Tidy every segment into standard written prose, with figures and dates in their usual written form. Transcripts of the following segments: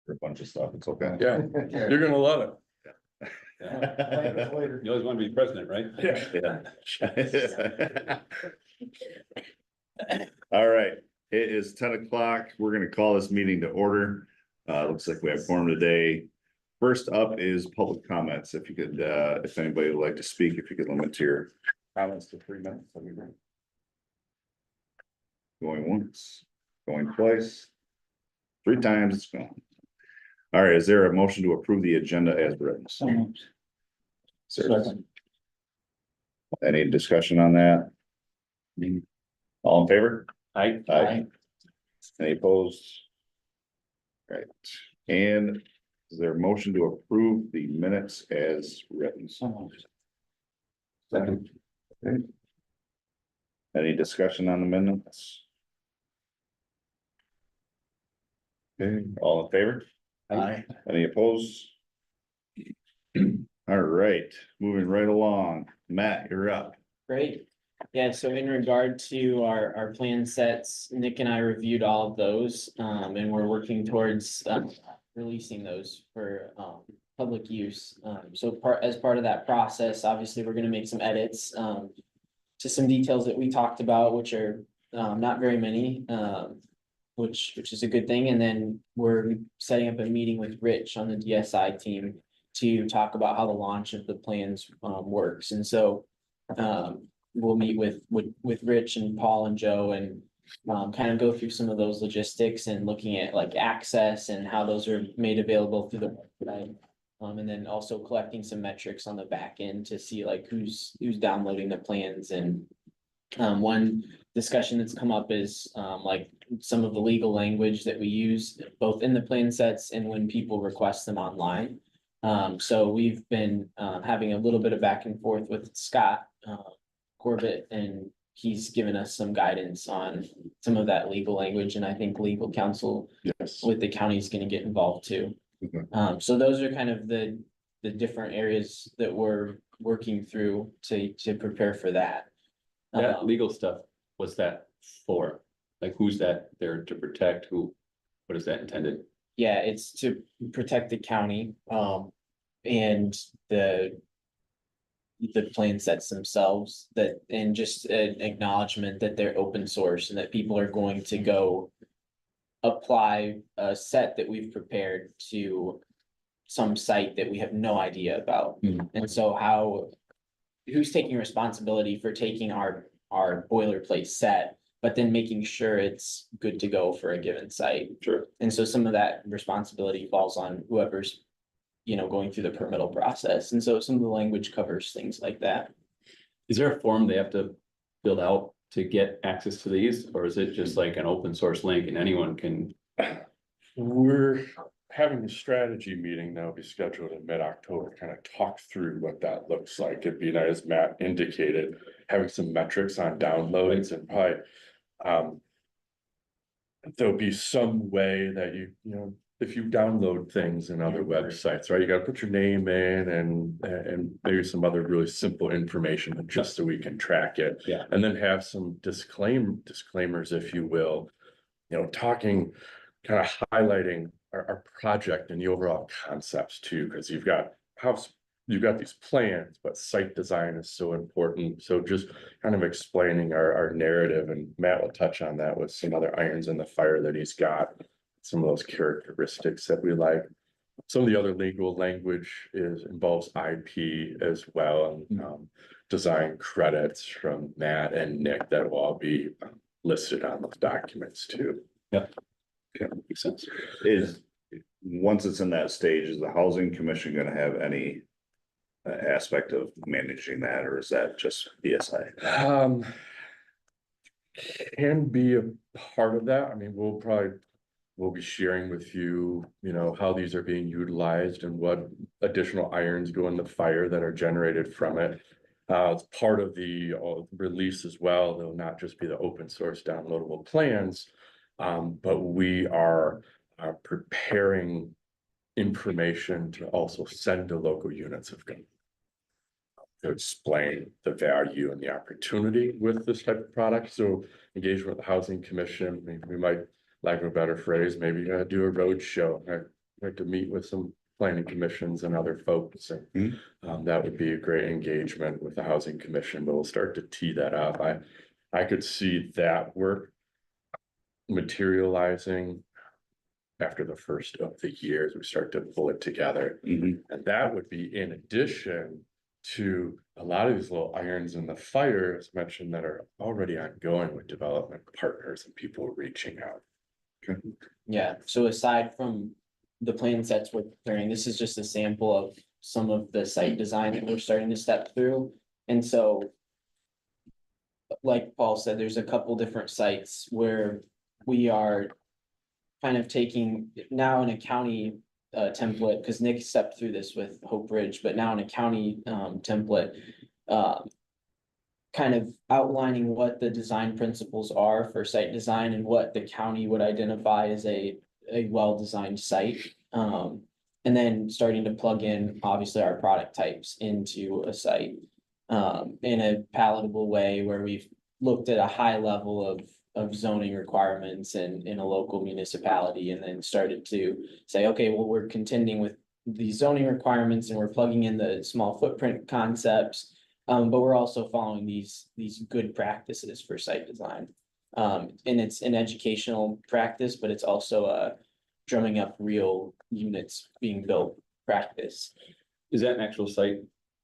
for a bunch of stuff, it's okay. Yeah, you're gonna love it. You always want to be president, right? Yeah. All right, it is 10 o'clock. We're gonna call this meeting to order. Looks like we have quorum today. First up is public comments. If you could, if anybody would like to speak, if you could limit your comments to 3 minutes. That'd be great. Going once, going twice. 3 times, it's gone. All right, is there a motion to approve the agenda as written? Second. Any discussion on that? All in favor? Aye. Any opposed? Right, and is there a motion to approve the minutes as written? Second. Any discussion on the minutes? Okay, all in favor? Aye. Any opposed? All right, moving right along. Matt, you're up. Great. Yeah, so in regard to our plan sets, Nick and I reviewed all of those, and we're working towards, releasing those for, public use. So as part of that process, obviously, we're gonna make some edits, to some details that we talked about, which are, not very many, which is a good thing. And then we're setting up a meeting with Rich on the DSI team to talk about how the launch of the plans, works. And so, we'll meet with Rich and Paul and Joe and kind of go through some of those logistics and looking at like access and how those are made available through the website. And then also collecting some metrics on the back end to see like who's downloading the plans. And one discussion that's come up is like some of the legal language that we use both in the plan sets and when people request them online. So we've been having a little bit of back and forth with Scott Corbett, and he's given us some guidance on some of that legal language, and I think legal counsel Yes. with the county is gonna get involved too. Okay. So those are kind of the different areas that we're working through to prepare for that. That legal stuff, what's that for? Like, who's that there to protect? Who? What is that intended? Yeah, it's to protect the county, and the plan sets themselves that, and just an acknowledgement that they're open source and that people are going to go apply a set that we've prepared to some site that we have no idea about. And so who's taking responsibility for taking our boilerplate set, but then making sure it's good to go for a given site. Sure. And so some of that responsibility falls on whoever's, going through the permittal process. And so some of the language covers things like that. Is there a form they have to build out to get access to these, or is it just like an open source link and anyone can? We're having a strategy meeting now be scheduled in mid-October, to kind of talk through what that looks like. It'd be nice, as Matt indicated, having some metrics on downloads and probably. There'll be some way that if you download things in other websites, right, you gotta put your name in and maybe some other really simple information just so we can track it. Yeah. And then have some disclaimers, if you will, talking, kind of highlighting our project and the overall concepts too, because you've got these plans, but site design is so important. So just kind of explaining our narrative, and Matt will touch on that with some other irons in the fire that he's got. Some of those characteristics that we like. Some of the other legal language involves IP as well, and design credits from Matt and Nick that will all be listed on those documents too. Yeah. Yeah. Makes sense. Once it's in that stage, is the housing commission gonna have any aspect of managing that, or is that just BSI? Can be a part of that. I mean, we'll be sharing with you, how these are being utilized and what additional irons go in the fire that are generated from it. It's part of the release as well. They'll not just be the open source downloadable plans, but we are preparing information to also send to local units of government to explain the value and the opportunity with this type of product. So engagement with the housing commission, we might, lack of a better phrase, maybe do a road show, like to meet with some planning commissions and other folks, and that would be a great engagement with the housing commission, but we'll start to tee that up. I could see that work materializing after the first of the years, we start to pull it together. Mhm. And that would be in addition to a lot of these little irons in the fire, as mentioned, that are already ongoing with development partners and people reaching out. Yeah, so aside from the plan sets we're preparing, this is just a sample of some of the site design that we're starting to step through. And so, like Paul said, there's a couple different sites where we are kind of taking now in a county template, because Nick stepped through this with Hope Ridge, but now in a county template, kind of outlining what the design principles are for site design and what the county would identify as a well-designed site. And then starting to plug in, obviously, our product types into a site in a palatable way where we've looked at a high level of zoning requirements in a local municipality, and then started to say, okay, well, we're contending with these zoning requirements and we're plugging in the small footprint concepts. But we're also following these good practices for site design. And it's an educational practice, but it's also a drumming up real units being built practice. Is that an actual site?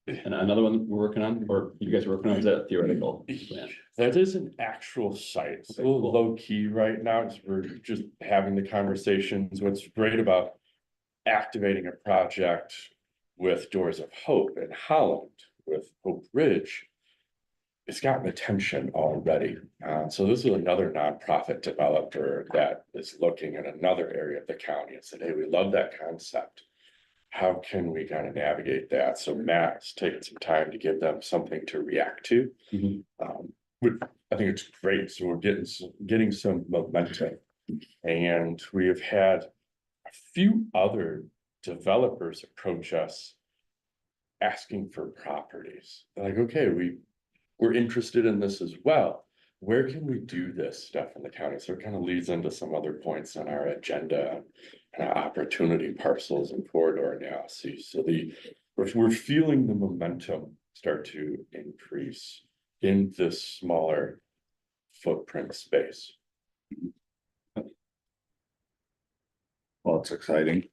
And another one we're working on, or you guys are working on, is that theoretical plan? That is an actual site. It's a little low key right now, because we're just having the conversations. What's great about activating a project with Doors of Hope in Holland, with Hope Ridge, it's gotten attention already. So this is another nonprofit developer that is looking at another area of the county and said, hey, we love that concept. How can we kind of navigate that? So Matt's taken some time to give them something to react to. Mhm. I think it's great. So we're getting some momentum. And we have had a few other developers approach us asking for properties. They're like, okay, we're interested in this as well. Where can we do this stuff in the county? So it kind of leads into some other points on our agenda, kind of opportunity parcels and corridor analyses. So we're feeling the momentum start to increase in this smaller footprint space. Well, it's exciting.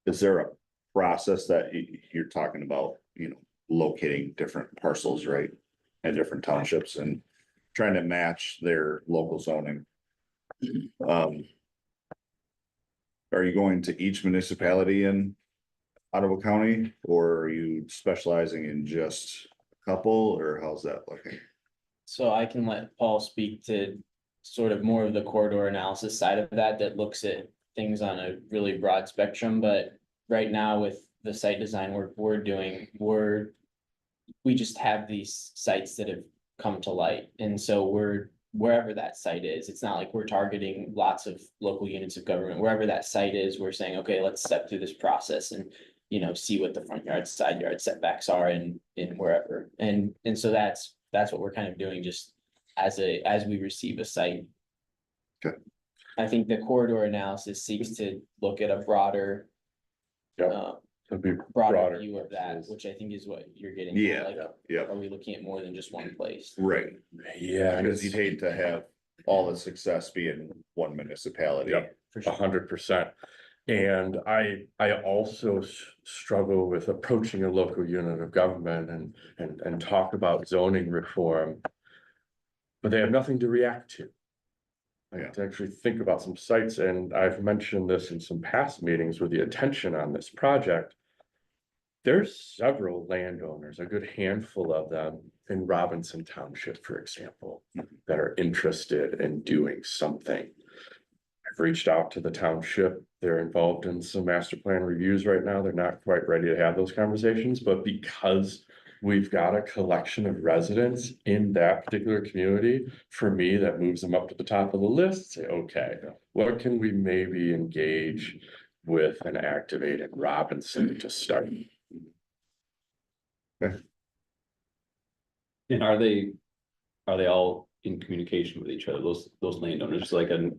Is there a process that you're talking about, locating different parcels, right? And different townships and trying to match their local zoning? Are you going to each municipality in Ottawa County, or are you specializing in just a couple, or how's that looking? So I can let Paul speak to sort of more of the corridor analysis side of that looks at things on a really broad spectrum, but right now with the site design work we're doing, we just have these sites that have come to light. And so we're wherever that site is, it's not like we're targeting lots of local units of government. Wherever that site is, we're saying, okay, let's step through this process and, see what the front yard, side yard setbacks are in wherever. And so that's what we're kind of doing just as we receive a site. Okay. I think the corridor analysis seeks to look at a broader, Yep. It'd be broader view of that, parcels. which I think is what you're getting. at, Yeah, like, yeah, are we looking at more than just one place? right, Yeah, because you'd hate to have all the success be in one municipality. Yep. For sure. 100%. And I also struggle with approaching a local unit of government and talk about zoning reform. But they have nothing to react to. I have to actually think about some sites, and I've mentioned this in some past meetings with the attention on this project. There's several landowners, a good handful of them in Robinson Township, for example, that are interested in doing something. I've reached out to the township. They're involved in some master plan reviews right now. They're not quite ready to have those conversations, but because we've got a collection of residents in that particular community, for me, that moves them up to the top of the list. Say, okay, what can we maybe engage with and activate in Robinson to start? And are they all in communication with each other, those landowners, like a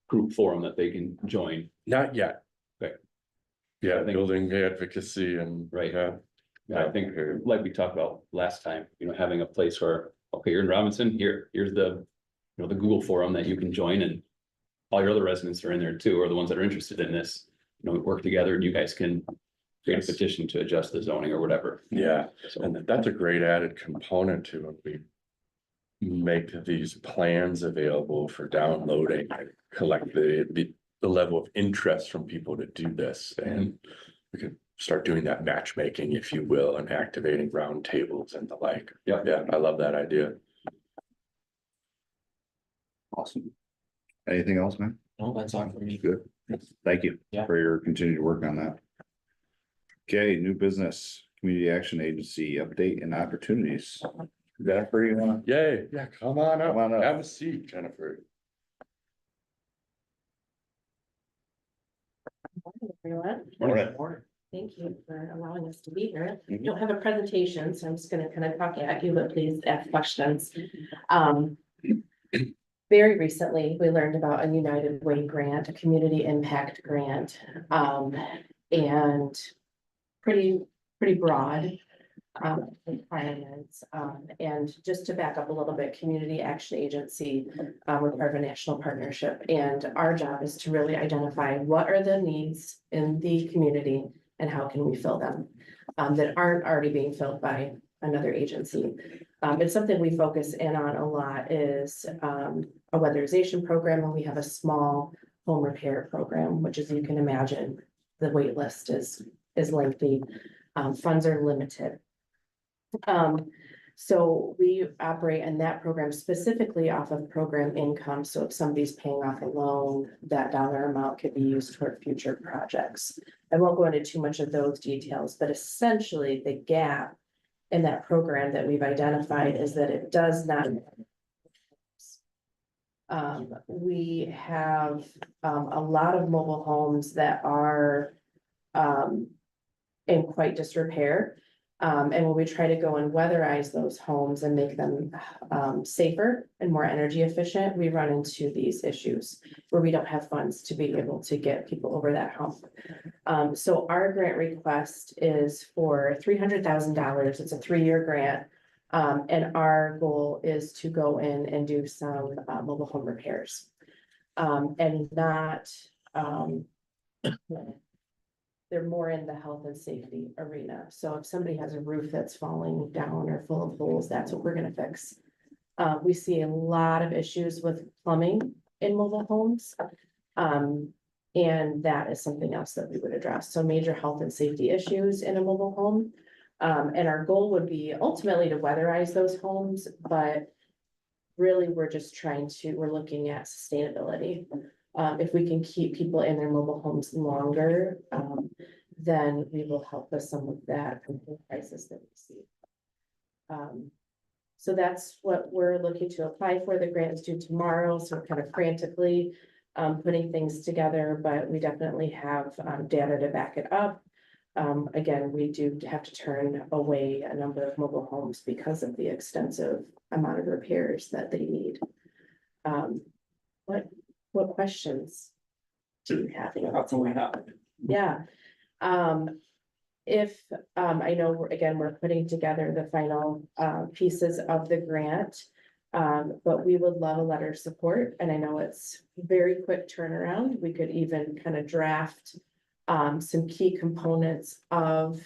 group forum that they can join? Not yet. Okay. Yeah, I think- building advocacy and. Right. Yeah, Yeah, I think, like we talked about last time, having a place where, okay, you're in Robinson, here's the, the Google forum that you can join, and all your other residents are in there too, or the ones that are interested in this, we work together and you guys can create a Yes. petition to adjust the zoning or whatever. yeah, So, and that's a great added component to when we. Make these plans available for downloading, and collect the level of interest from people to do this, and. We could start doing that matchmaking, if you will, and activating roundtables and the like. Yeah. Yeah, I love that idea. Awesome. Anything else, man? No, that's all for me. Good. Thank you Yeah. for your continued work on that. Okay, new business, community action agency update and opportunities. Jennifer, you wanna? Yay, yeah, come on up, Come on up. have a seat, Jennifer. Everyone, Morning. thank you for allowing us to be here. Mhm. Don't have a presentation, so I'm just gonna kind of talk at you, but please ask questions. Very recently, we learned about a United Way grant, a community impact grant, and pretty broad requirements. And just to back up a little bit, Community Action Agency, we're part of a national partnership, and our job is to really identify what are the needs in the community and how can we fill them that aren't already being filled by another agency. It's something we focus in on a lot is a weatherization program, and we have a small home repair program, which, as you can imagine, the wait list is lengthy. Funds are limited. So we operate in that program specifically off of program income. So if somebody's paying off a loan, that dollar amount could be used toward future projects. I won't go into too much of those details, but essentially the gap in that program that we've identified is that it does not. We have a lot of mobile homes that are in quite disrepair. And when we try to go and weatherize those homes and make them safer and more energy efficient, we run into these issues where we don't have funds to be able to get people over that hump. So our grant request is for $300,000. It's a 3-year grant. And our goal is to go in and do some mobile home repairs. And not they're more in the health and safety arena. So if somebody has a roof that's falling down or full of holes, that's what we're gonna fix. We see a lot of issues with plumbing in mobile homes. And that is something else that we would address. So major health and safety issues in a mobile home. And our goal would be ultimately to weatherize those homes, but really, we're looking at sustainability. If we can keep people in their mobile homes longer, then we will help with some of that crisis that we see. So that's what we're looking to apply for. The grant is due tomorrow, so we're kind of frantically putting things together, but we definitely have data to back it up. Again, we do have to turn away a number of mobile homes because of the extensive amount of repairs that they need. What questions do you have? Yeah. If, I know, we're putting together the final pieces of the grant. But we would love a letter of support, and I know it's very quick turnaround. We could even kind of draft some key components of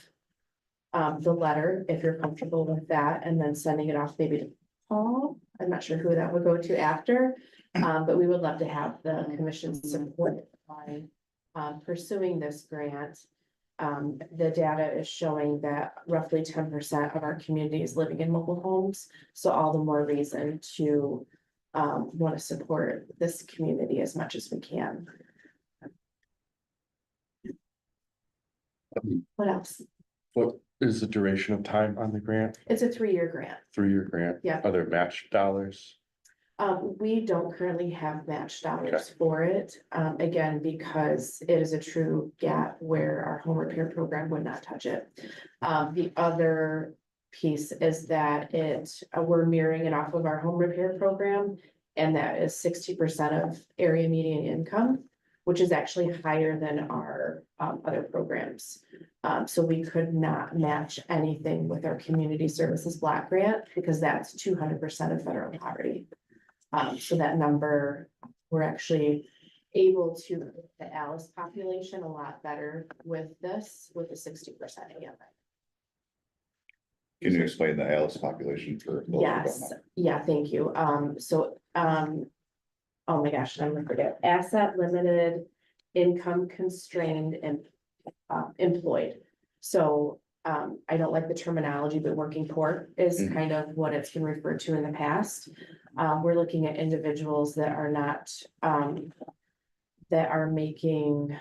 the letter, if you're comfortable with that, and then sending it off maybe to Paul. I'm not sure who that would go to after, but we would love to have the commission's support by pursuing this grant. The data is showing that roughly 10% of our community is living in mobile homes, so all the more reason to want to support this community as much as we can. What else? What is the duration of time on the grant? It's a 3-year grant. 3-year grant? Yeah. Are there match dollars? We don't currently have match dollars for it, again, because it is a true gap where our home repair program would not touch it. The other piece is that we're mirroring it off of our home repair program, And that is 60% of area median income, which is actually higher than our other programs. So we could not match anything with our community services block grant because that's 200% of federal poverty. So that number, we're actually able to hit the Alice population a lot better with this, with the 60% again. Can you explain the Alice population for? those who don't Yes, know? yeah, thank you. Oh my gosh, I'm gonna forget, asset limited, income constrained and employed. So I don't like the terminology, but working poor is Mhm. kind of what it's been referred to in the past. We're looking at individuals that are not that are making,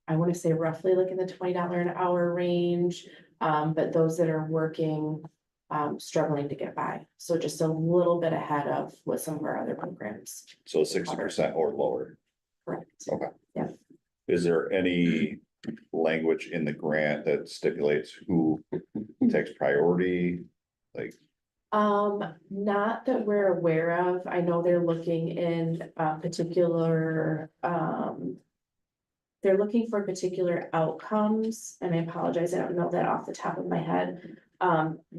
I want to say roughly like in the $20 an hour range. But those that are working, struggling to get by. So just a little bit ahead of what some of our other programs. So 60% or lower. Correct. Is there any language in the grant that stipulates who takes priority? Like, Not that we're aware of. I know they're looking in particular, they're looking for particular outcomes, and I apologize, I don't know that off the top of my head.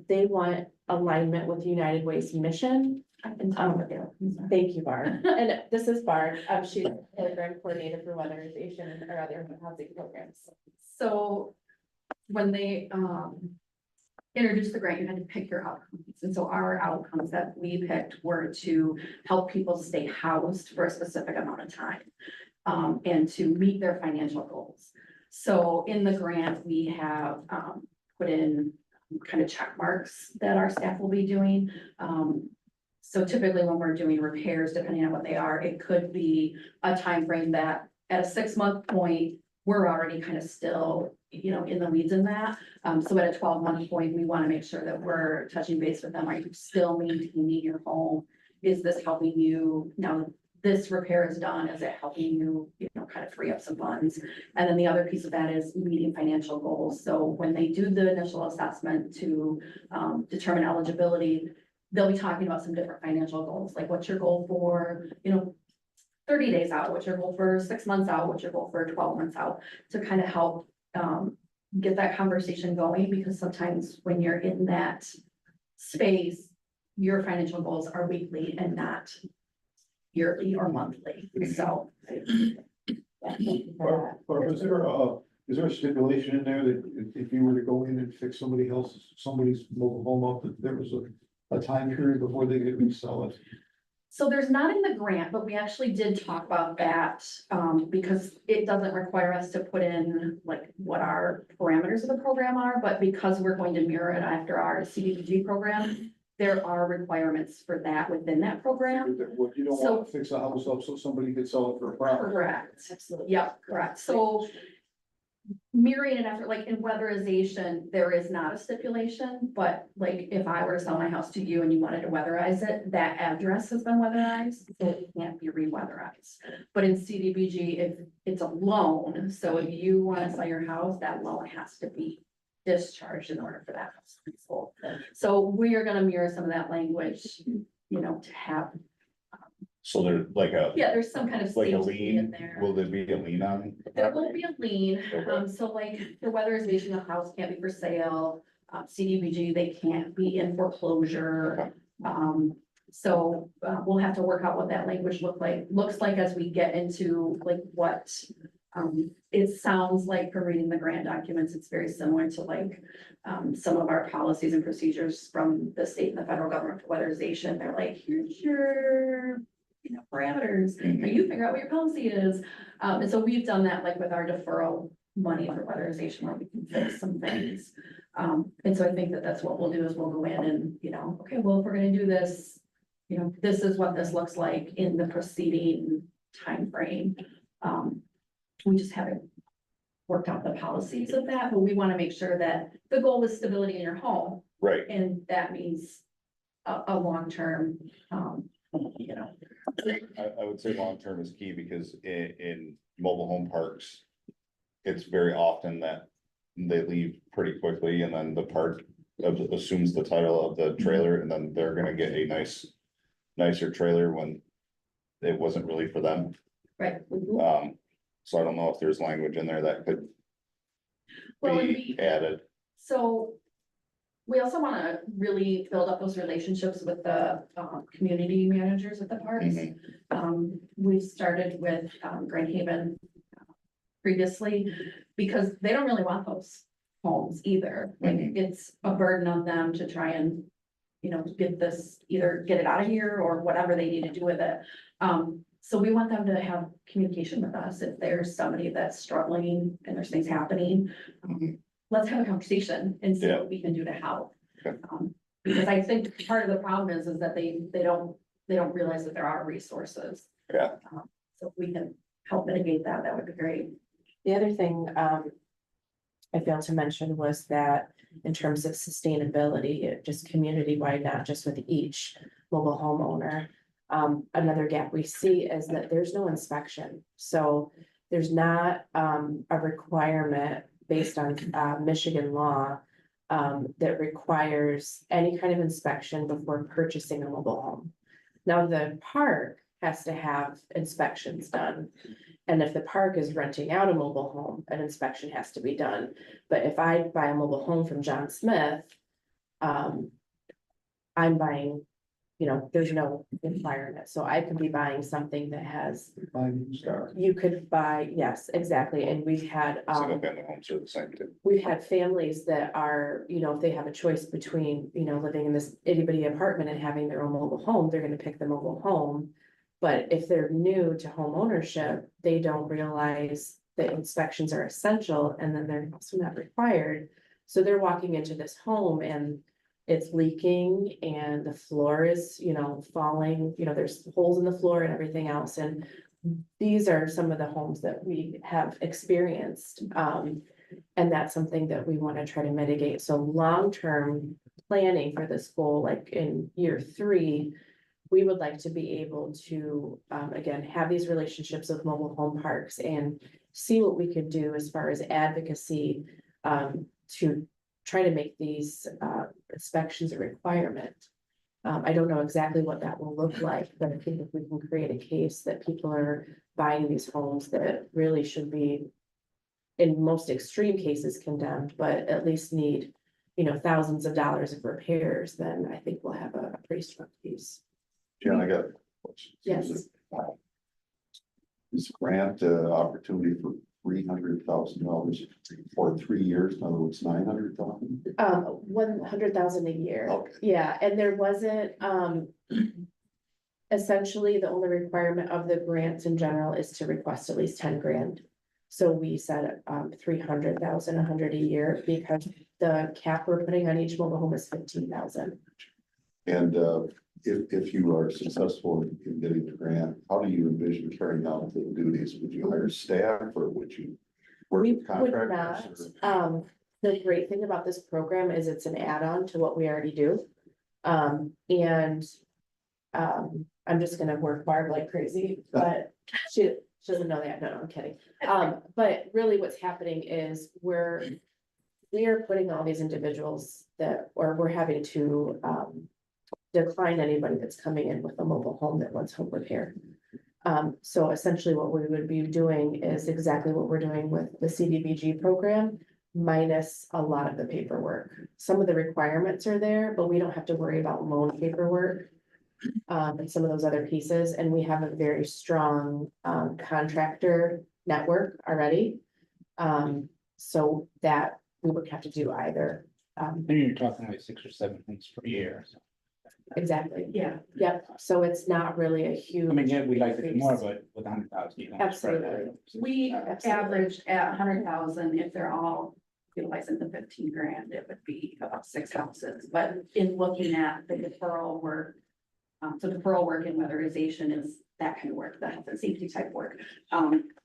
They want alignment with United Way's mission. Thank you, Barb. And this is Barb. She's the program coordinator for weatherization and our other housing programs. So when they introduced the grant, you had to pick your outcomes. And so our outcomes that we picked were to help people stay housed for a specific amount of time and to meet their financial goals. So in the grant, we have put in kind of check marks that our staff will be doing. So typically when we're doing repairs, depending on what they are, it could be a time frame that at a 6-month point, we're already kind of still, in the weeds in that. So at a 12-month point, we want to make sure that we're touching base with them. Are you still maintaining your home? Is this helping you? Now, this repair is done. Is it helping you, kind of free up some funds? And then the other piece of that is meeting financial goals. So when they do the initial assessment to determine eligibility, they'll be talking about some different financial goals, like what's your goal for, 30 days out, what's your goal for 6 months out, what's your goal for 12 months out, to kind of help get that conversation going, because sometimes when you're in that space, your financial goals are weekly and not yearly or monthly, so. But is there a stipulation in there that if you were to go in and fix somebody's mobile home up, that there was a time period before they could resell it? So there's not in the grant, but we actually did talk about that, because it doesn't require us to put in like what our parameters of the program are, but because we're going to mirror it after our CDBG program, there are requirements for that within that program. You don't want to fix a house up so somebody could sell it for a profit. Correct. Absolutely. Yep, correct. So mirroring it after, like in weatherization, there is not a stipulation, but like if I were to sell my house to you and you wanted to weatherize it, that address has been weatherized, so it can't be re-weatherized. But in CDBG, if it's a loan, so if you want to sell your house, that loan has to be discharged in order for that house to be sold. So we are gonna mirror some of that language, to have, so there's like there's some kind of like a safety in lien, there. will there be a lien on? There will be a lien, Okay. so like for weatherization, the house can't be for sale, CDBG, they can't be in foreclosure. So we'll have to work out what that language looks like as we get into like what. It sounds like from reading the grant documents, it's very similar to like some of our policies and procedures from the state and the federal government for weatherization. They're like, here's your parameters, and you figure out what your policy is. And so we've done that like with our deferral money for weatherization, where we can fix some things. And so I think that that's what we'll do is we'll go in and, okay, well, if we're gonna do this, this is what this looks like in the preceding timeframe. We just haven't worked out the policies of that, but we want to make sure that the goal is stability in your home, Right, and that means a long-term, I would say long-term is key because in mobile home parks. It's very often that they leave pretty quickly and then the park assumes the title of the trailer and then they're gonna get a nicer trailer when it wasn't really for them. Right. So I don't know if there's language in there that could Well, and be added. so we also wanna really build up those relationships with the, community managers at the parks. We started with, Grand Haven previously, because they don't really want those homes either. Like, it's a burden on them to try and, you know, get this, either get it out of here or whatever they need to do with it. So we want them to have communication with us if there's somebody that's struggling and there's things happening. Let's have a conversation and see Yeah. what we can do to help. Okay. Because I think part of the problem is that they don't realize that there are resources. Yeah. So if we can help mitigate that, that would be great. The other thing, I failed to mention was that in terms of sustainability, just community-wide, not just with each mobile homeowner. Another gap we see is that there's no inspection, so there's not, a requirement based on, Michigan law. That requires any kind of inspection before purchasing a mobile home. Now, the park has to have inspections done. And if the park is renting out a mobile home, an inspection has to be done. But if I buy a mobile home from John Smith, I'm buying, there's no requirement. So I could be buying something that has, you could buy, yes, exactly. And we've had, Single family homes are the same too. we've had families that are, if they have a choice between, living in this itty bitty apartment and having their own mobile home, they're gonna pick the mobile home. But if they're new to home ownership, they don't realize that inspections are essential and then they're also not required. So they're walking into this home and it's leaking and the floor is, falling, there's holes in the floor and everything else. And these are some of the homes that we have experienced. And that's something that we want to try to mitigate. So long-term planning for this goal, like in year 3, we would like to be able to, again, have these relationships with mobile home parks and see what we could do as far as advocacy, to try to make these, inspections a requirement. I don't know exactly what that will look like, but I think if we can create a case that people are buying these homes that really should be, in most extreme cases, condemned, but at least need, thousands of dollars of repairs, then I think we'll have a pretty strong case. Jen, I got a question. Yes. This grant opportunity for $300,000 for 3 years, in other words, 900,000. 100,000 a year. Okay. Yeah, and there wasn't, essentially, the only requirement of the grants in general is to request at least 10 grand. So we said, 300,000, 100 a year, because the cap we're putting on each mobile home is 15,000. And if you are successful in getting the grant, how do you envision carrying out the duties? Would you hire staff or would you work We with would contractors? not, the great thing about this program is it's an add-on to what we already do. I'm just gonna work Barb like crazy, but she doesn't know that, no, I'm kidding. But really what's happening is we are putting all these individuals or we're having to, decline anybody that's coming in with a mobile home that wants home repair. So essentially what we would be doing is exactly what we're doing with the CDBG program, minus a lot of the paperwork. Some of the requirements are there, but we don't have to worry about loan paperwork. And some of those other pieces, and we have a very strong contractor network already. So that we wouldn't have to do either. Then you're talking like 6 or 7 things per year. So, Exactly. Yeah. Yep, so it's not really a huge. I mean, yeah, we like to do more, increase. but with 100,000. you can spread that Absolutely. out. We Absolutely. averaged at 100,000, if they're all utilizing the 15 grand, it would be about 6 houses, but in looking at the deferral work. So deferral work and weatherization is that kind of work, the health and safety type work.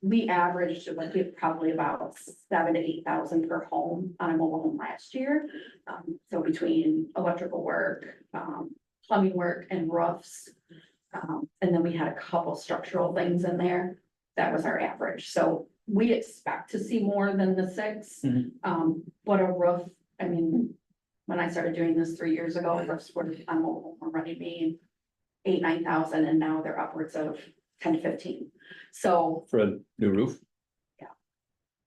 We averaged like probably about 7,000 to 8,000 per home on a mobile home last year. So between electrical work, plumbing work and roofs. And then we had a couple structural things in there. That was our average. So we expect to see more than the 6. But a roof, I mean, when I started doing this 3 years ago, roofs were on mobile home already being 8,000 to 9,000, and now they're upwards of 10 to 15. So For a new roof,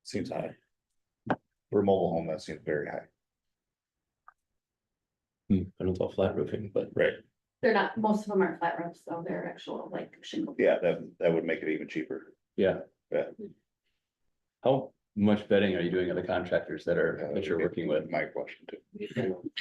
Seems high. For a mobile home, that seems very high. I don't know, flat roofing, but Right. they're not, most of them aren't flat roofs, though, they're actual like shingle. Yeah, that would make it even cheaper. yeah. Yeah. How much vetting are you doing of the contractors that you're working with? My question too.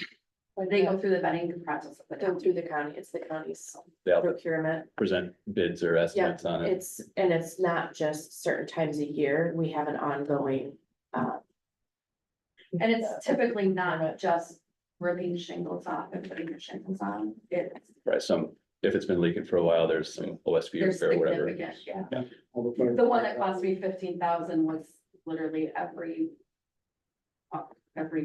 They go through the vetting process of the Go town. through the county, it's the county's They'll procurement. present bids or estimates on it. It's not just certain times a year, we have an ongoing, And it's typically not just ripping shingles off and putting the shingles on, it's, Right, if it's been leaking for a while, there's some OSB there's repair, whatever. significant, yeah. Yeah. The one that cost me 15,000 was literally every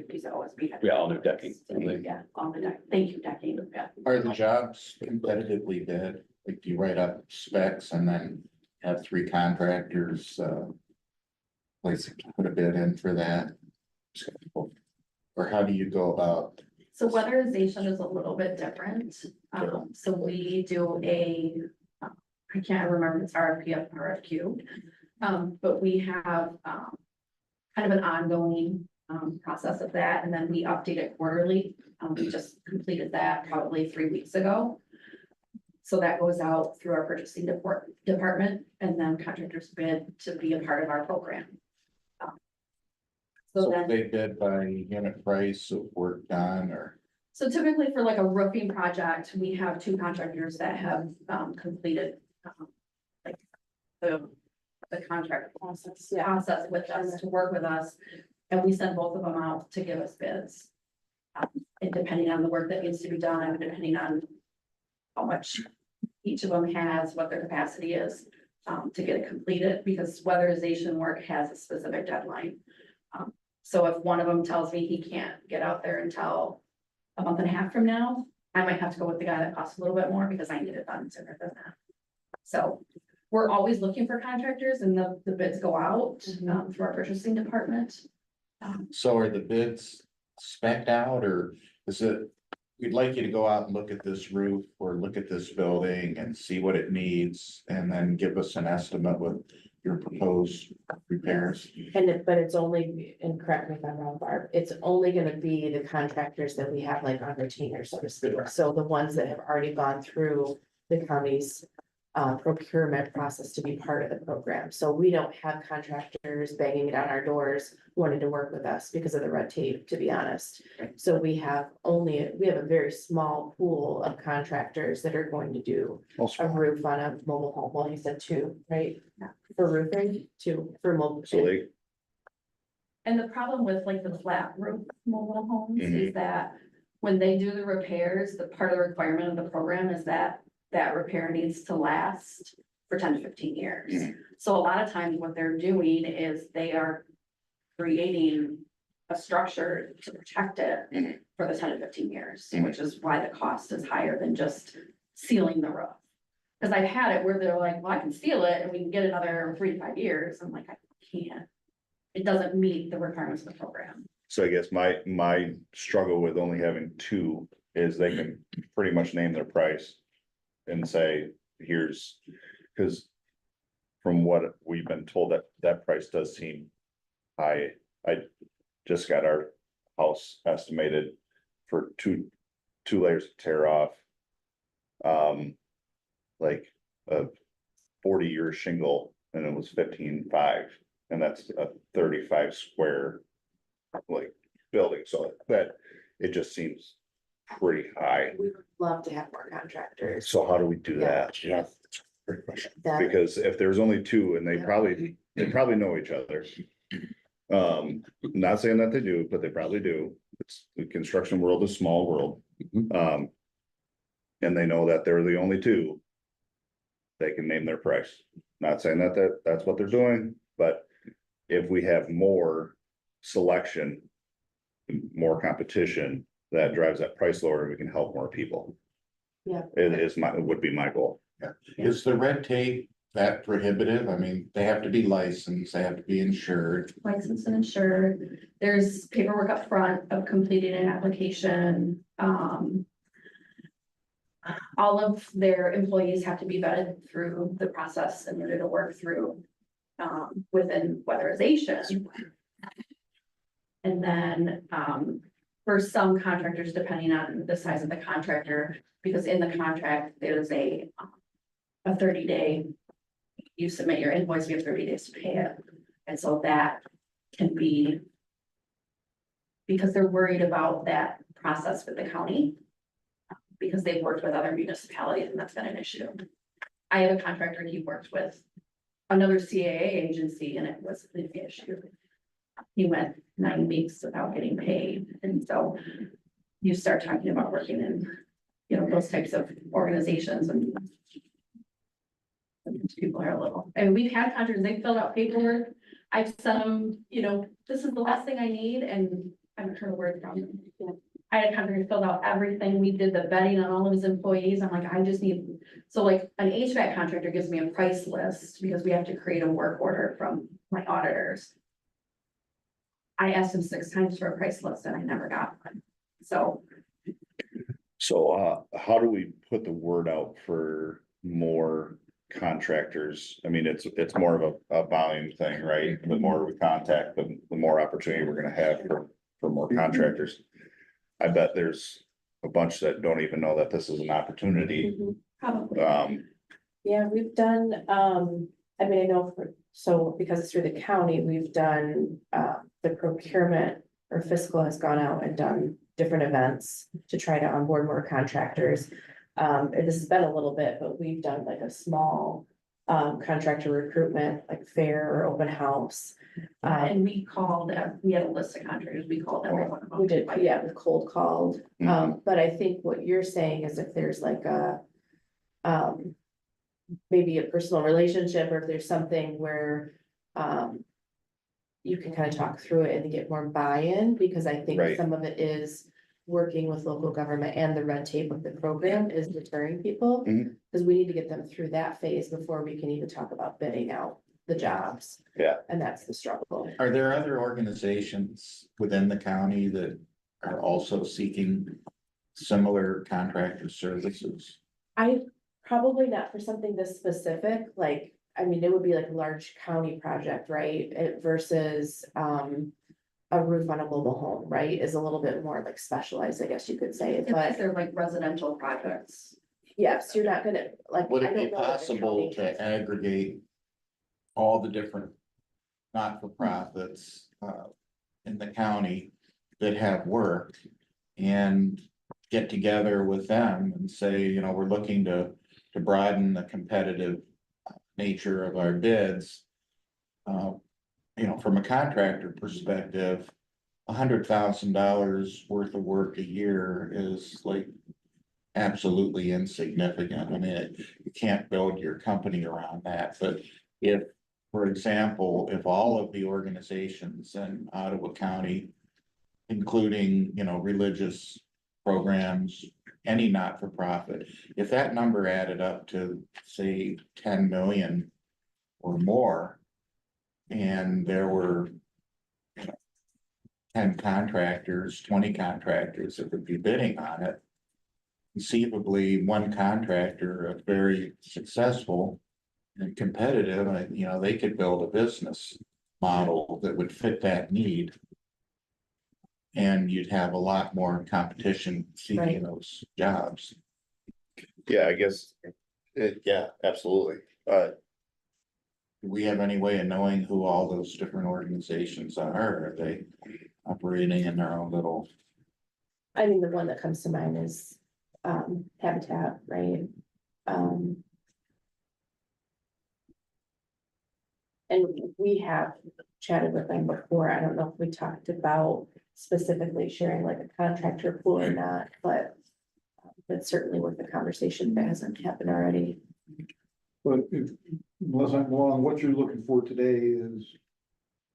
piece of OSB. had- Yeah, all new decking. Yeah, all the deck, thank you, decking, yeah. Are the jobs competitively bid? Like, do you write up specs and then have three contractors, put a bid in for that? Or how do you go about? So weatherization is a little bit different. So we do I can't remember if it's RFP or RFQ. But we have, kind of an ongoing, process of that, and then we update it quarterly. We just completed that probably 3 weeks ago. So that goes out through our purchasing department, and then contractors bid to be a part of our program. So So then. they bid by unit price of work done or? So typically for like a roofing project, we have two contractors that have completed like the contract process with us to work with us. And we send both of them out to give us bids. And depending on the work that needs to be done, and depending on how much each of them has, what their capacity is to get it completed, because weatherization work has a specific deadline. So if one of them tells me he can't get out there until a month and a half from now, I might have to go with the guy that costs a little bit more because I need it done sooner than that. So we're always looking for contractors, and the bids go out through our purchasing department. So are the bids spec'd out or is it, we'd like you to go out and look at this roof or look at this building and see what it needs and then give us an estimate with your proposed repairs? but it's only, and correct me if I'm wrong, Barb, it's only gonna be the contractors that we have like on retainer, so to speak. So the ones that have already gone through the county's procurement process to be part of the program. So we don't have contractors banging it on our doors wanting to work with us because of the red tape, to be honest. So we have a very small pool of contractors that are going to do a roof on a mobile home. Well, you said two, right? For roofing, two for mobile. So they, And the problem with like the flat roof mobile homes Mhm. is that when they do the repairs, the part of the requirement of the program is that that repair needs to last for 10 to 15 years. So a lot of times what they're doing is they are creating a structure to protect it for the 10 to 15 years, which is why the cost is higher than just sealing the roof. Cause I've had it where they're like, well, I can seal it and we can get another 3 to 5 years. I'm like, I can't. It doesn't meet the requirements of the program. so I guess my struggle with only having two is they can pretty much name their price. And say, here's, cause from what we've been told, that price does seem high. I just got our house estimated for two layers of tear off. Like a 40-year shingle, and it was 15.5, and that's a 35 square. Like building, so that, it just seems pretty high. We would love to have more contractors. So how do we do that? Yeah. That, Because if there's only two and they probably know each other. Not saying that they do, but they probably do. It's, the construction world is a small world. And they know that they're the only two. They can name their price. Not saying that that's what they're doing, but if we have more selection, more competition, that drives that price lower, we can help more people. Yeah. It would be my goal. Is the red tape that prohibitive? I mean, they have to be licensed, they have to be insured. Licensed and insured. There's paperwork up front of completing an application. all of their employees have to be vetted through the process in order to work through within weatherization. And then, for some contractors, depending on the size of the contractor, because in the contract, there's a 30-day, you submit your invoice, you have 30 days to pay it. And so that can be, because they're worried about that process with the county, because they've worked with other municipalities and that's been an issue. I have a contractor, he worked with another CAA agency and it was an issue. He went 9 weeks without getting paid, and so you start talking about working in, you know, those types of organizations and people are a little, and we've had contractors, they filled out paperwork. I've sent them, you know, this is the last thing I need, and I haven't heard a word from them. I had a contractor fill out everything. We did the vetting on all of his employees. I'm like, I just need, so like an HVAC contractor gives me a price list because we have to create a work order from my auditors. I asked him 6 times for a price list and I never got one. So So, how do we put the word out for more contractors? I mean, it's more of a volume thing, right? The more we contact, the more opportunity we're gonna have for more contractors. I bet there's a bunch that don't even know that this is an opportunity. probably. Yeah, we've done, I mean, I know so because it's through the county, we've done, the procurement or fiscal has gone out and done different events to try to onboard more contractors. And this has been a little bit, but we've done like a small, contractor recruitment, like fair or open house. And we called, we had a list of contractors, we called every one of them. We did, yeah, we cold called, Mhm. but I think what you're saying is if there's like a. Maybe a personal relationship, or if there's something where, you can kind of talk through it and get more buy-in, because I think Right. some of it is. Working with local government and the red tape of the program is deterring people. Mhm. Cause we need to get them through that phase before we can even talk about bidding out the jobs. Yeah. And that's the struggle. Are there other organizations within the county that are also seeking similar contractor services? I, probably not for something this specific, like, I mean, it would be like a large county project, right? Versus, a roof on a mobile home, right, is a little bit more like specialized, I guess you could say, If but they're like residential projects. yes, you're not gonna, like. Would I it be don't know what the possible county- to aggregate all the different not-for-profits in the county that have work and get together with them and say, you know, we're looking to broaden the competitive nature of our bids. You know, from a contractor perspective, $100,000 worth of work a year is like absolutely insignificant. I mean, you can't build your company around that, but if, for example, if all of the organizations in Ottawa County, including, you know, religious programs, any not-for-profit, if that number added up to, say, 10 million or more, and there were 10 contractors, 20 contractors that would be bidding on it. Conceivably, one contractor, a very successful and competitive, you know, they could build a business model that would fit that need. And you'd have a lot more competition seeking Right. those jobs. Yeah, I guess, yeah, absolutely. Do we have any way of knowing who all those different organizations are? Are they operating in their own little? I mean, the one that comes to mind is, Habitat, right? And we have chatted with them before. I don't know if we talked about specifically sharing like a contractor pool or not, but. It's certainly worth the conversation if it hasn't happened already. But unless I'm wrong, what you're looking for today is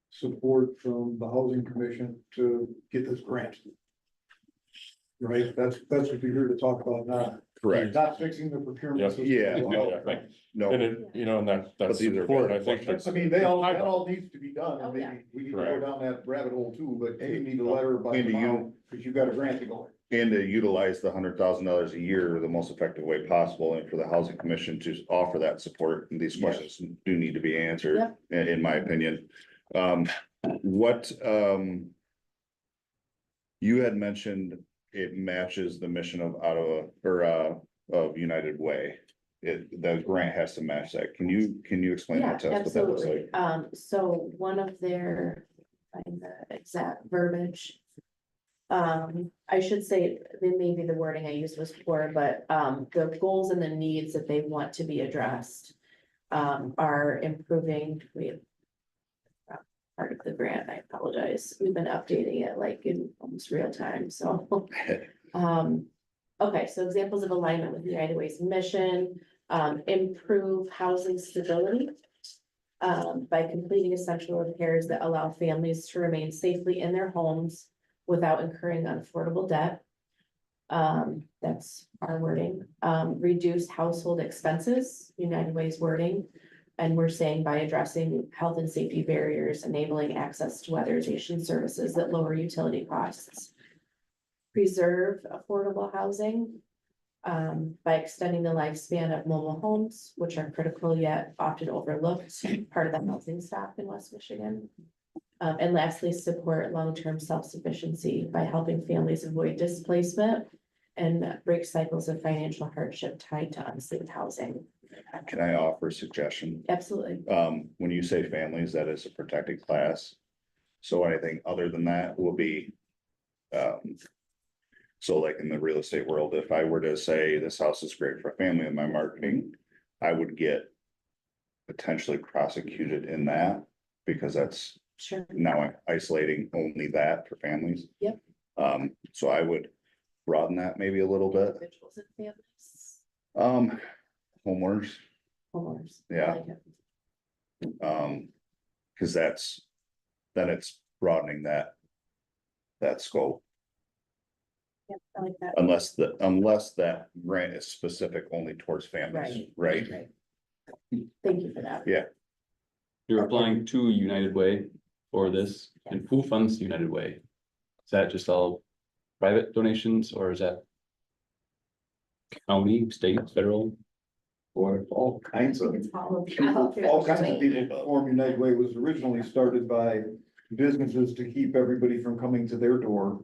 support from the housing commission to get this grant. Right, that's what you're here to talk about now, Correct. not fixing the procurement. Yep. system. Yeah, Yeah, no, right. no, And it, you know, and that's But these are support, I valid think questions. that's. I mean, that all needs to be done, Oh, and yeah. maybe we need to go down that rabbit hole too, but you need a Well, letter by into you. tomorrow, because you got a grant to go. And to utilize the $100,000 a year the most effective way possible, and for the housing commission to offer that support, and these questions do need to be answered, Yep. in my opinion. What, you had mentioned it matches the mission of of United Way. The grant has to match that. Can you explain Yeah, that to us? What that looks absolutely. like? So one of their, find the exact verbiage. I should say, then maybe the wording I used was poor, but, the goals and the needs that they want to be addressed. Are improving, part of the grant, I apologize, we've been updating it like in almost real time, so. Okay, so examples of alignment with United Way's mission, improve housing stability. By completing essential repairs that allow families to remain safely in their homes without incurring unaffordable debt. That's our wording. Reduce household expenses, United Way's wording. And we're saying by addressing health and safety barriers, enabling access to weatherization services that lower utility costs. Preserve affordable housing. By extending the lifespan of mobile homes, which are critical yet often overlooked, part of the housing stock in West Michigan. And lastly, support long-term self-sufficiency by helping families avoid displacement and break cycles of financial hardship tied to unsafe housing. Can I offer a suggestion? Absolutely. When you say families, that is a protected class. So anything other than that will be. So like in the real estate world, if I were to say this house is great for family in my marketing, I would get. Potentially prosecuted in that, because that's Sure. now I'm isolating only that for families. Yep. So I would broaden that maybe a little bit. Individuals and families, Homeowners, homeowners. I Yeah. like it. Cause then it's broadening that scope, Yep, I like that. unless that grant is specific only towards families, right? Thank you for that. Yeah. You're applying to United Way for this, and who funds United Way? Is that just all private donations, or is that? County, state, federal? Or all kinds of. It's all of. All kinds of people form United Way. Was originally started by businesses to keep everybody from coming to their door.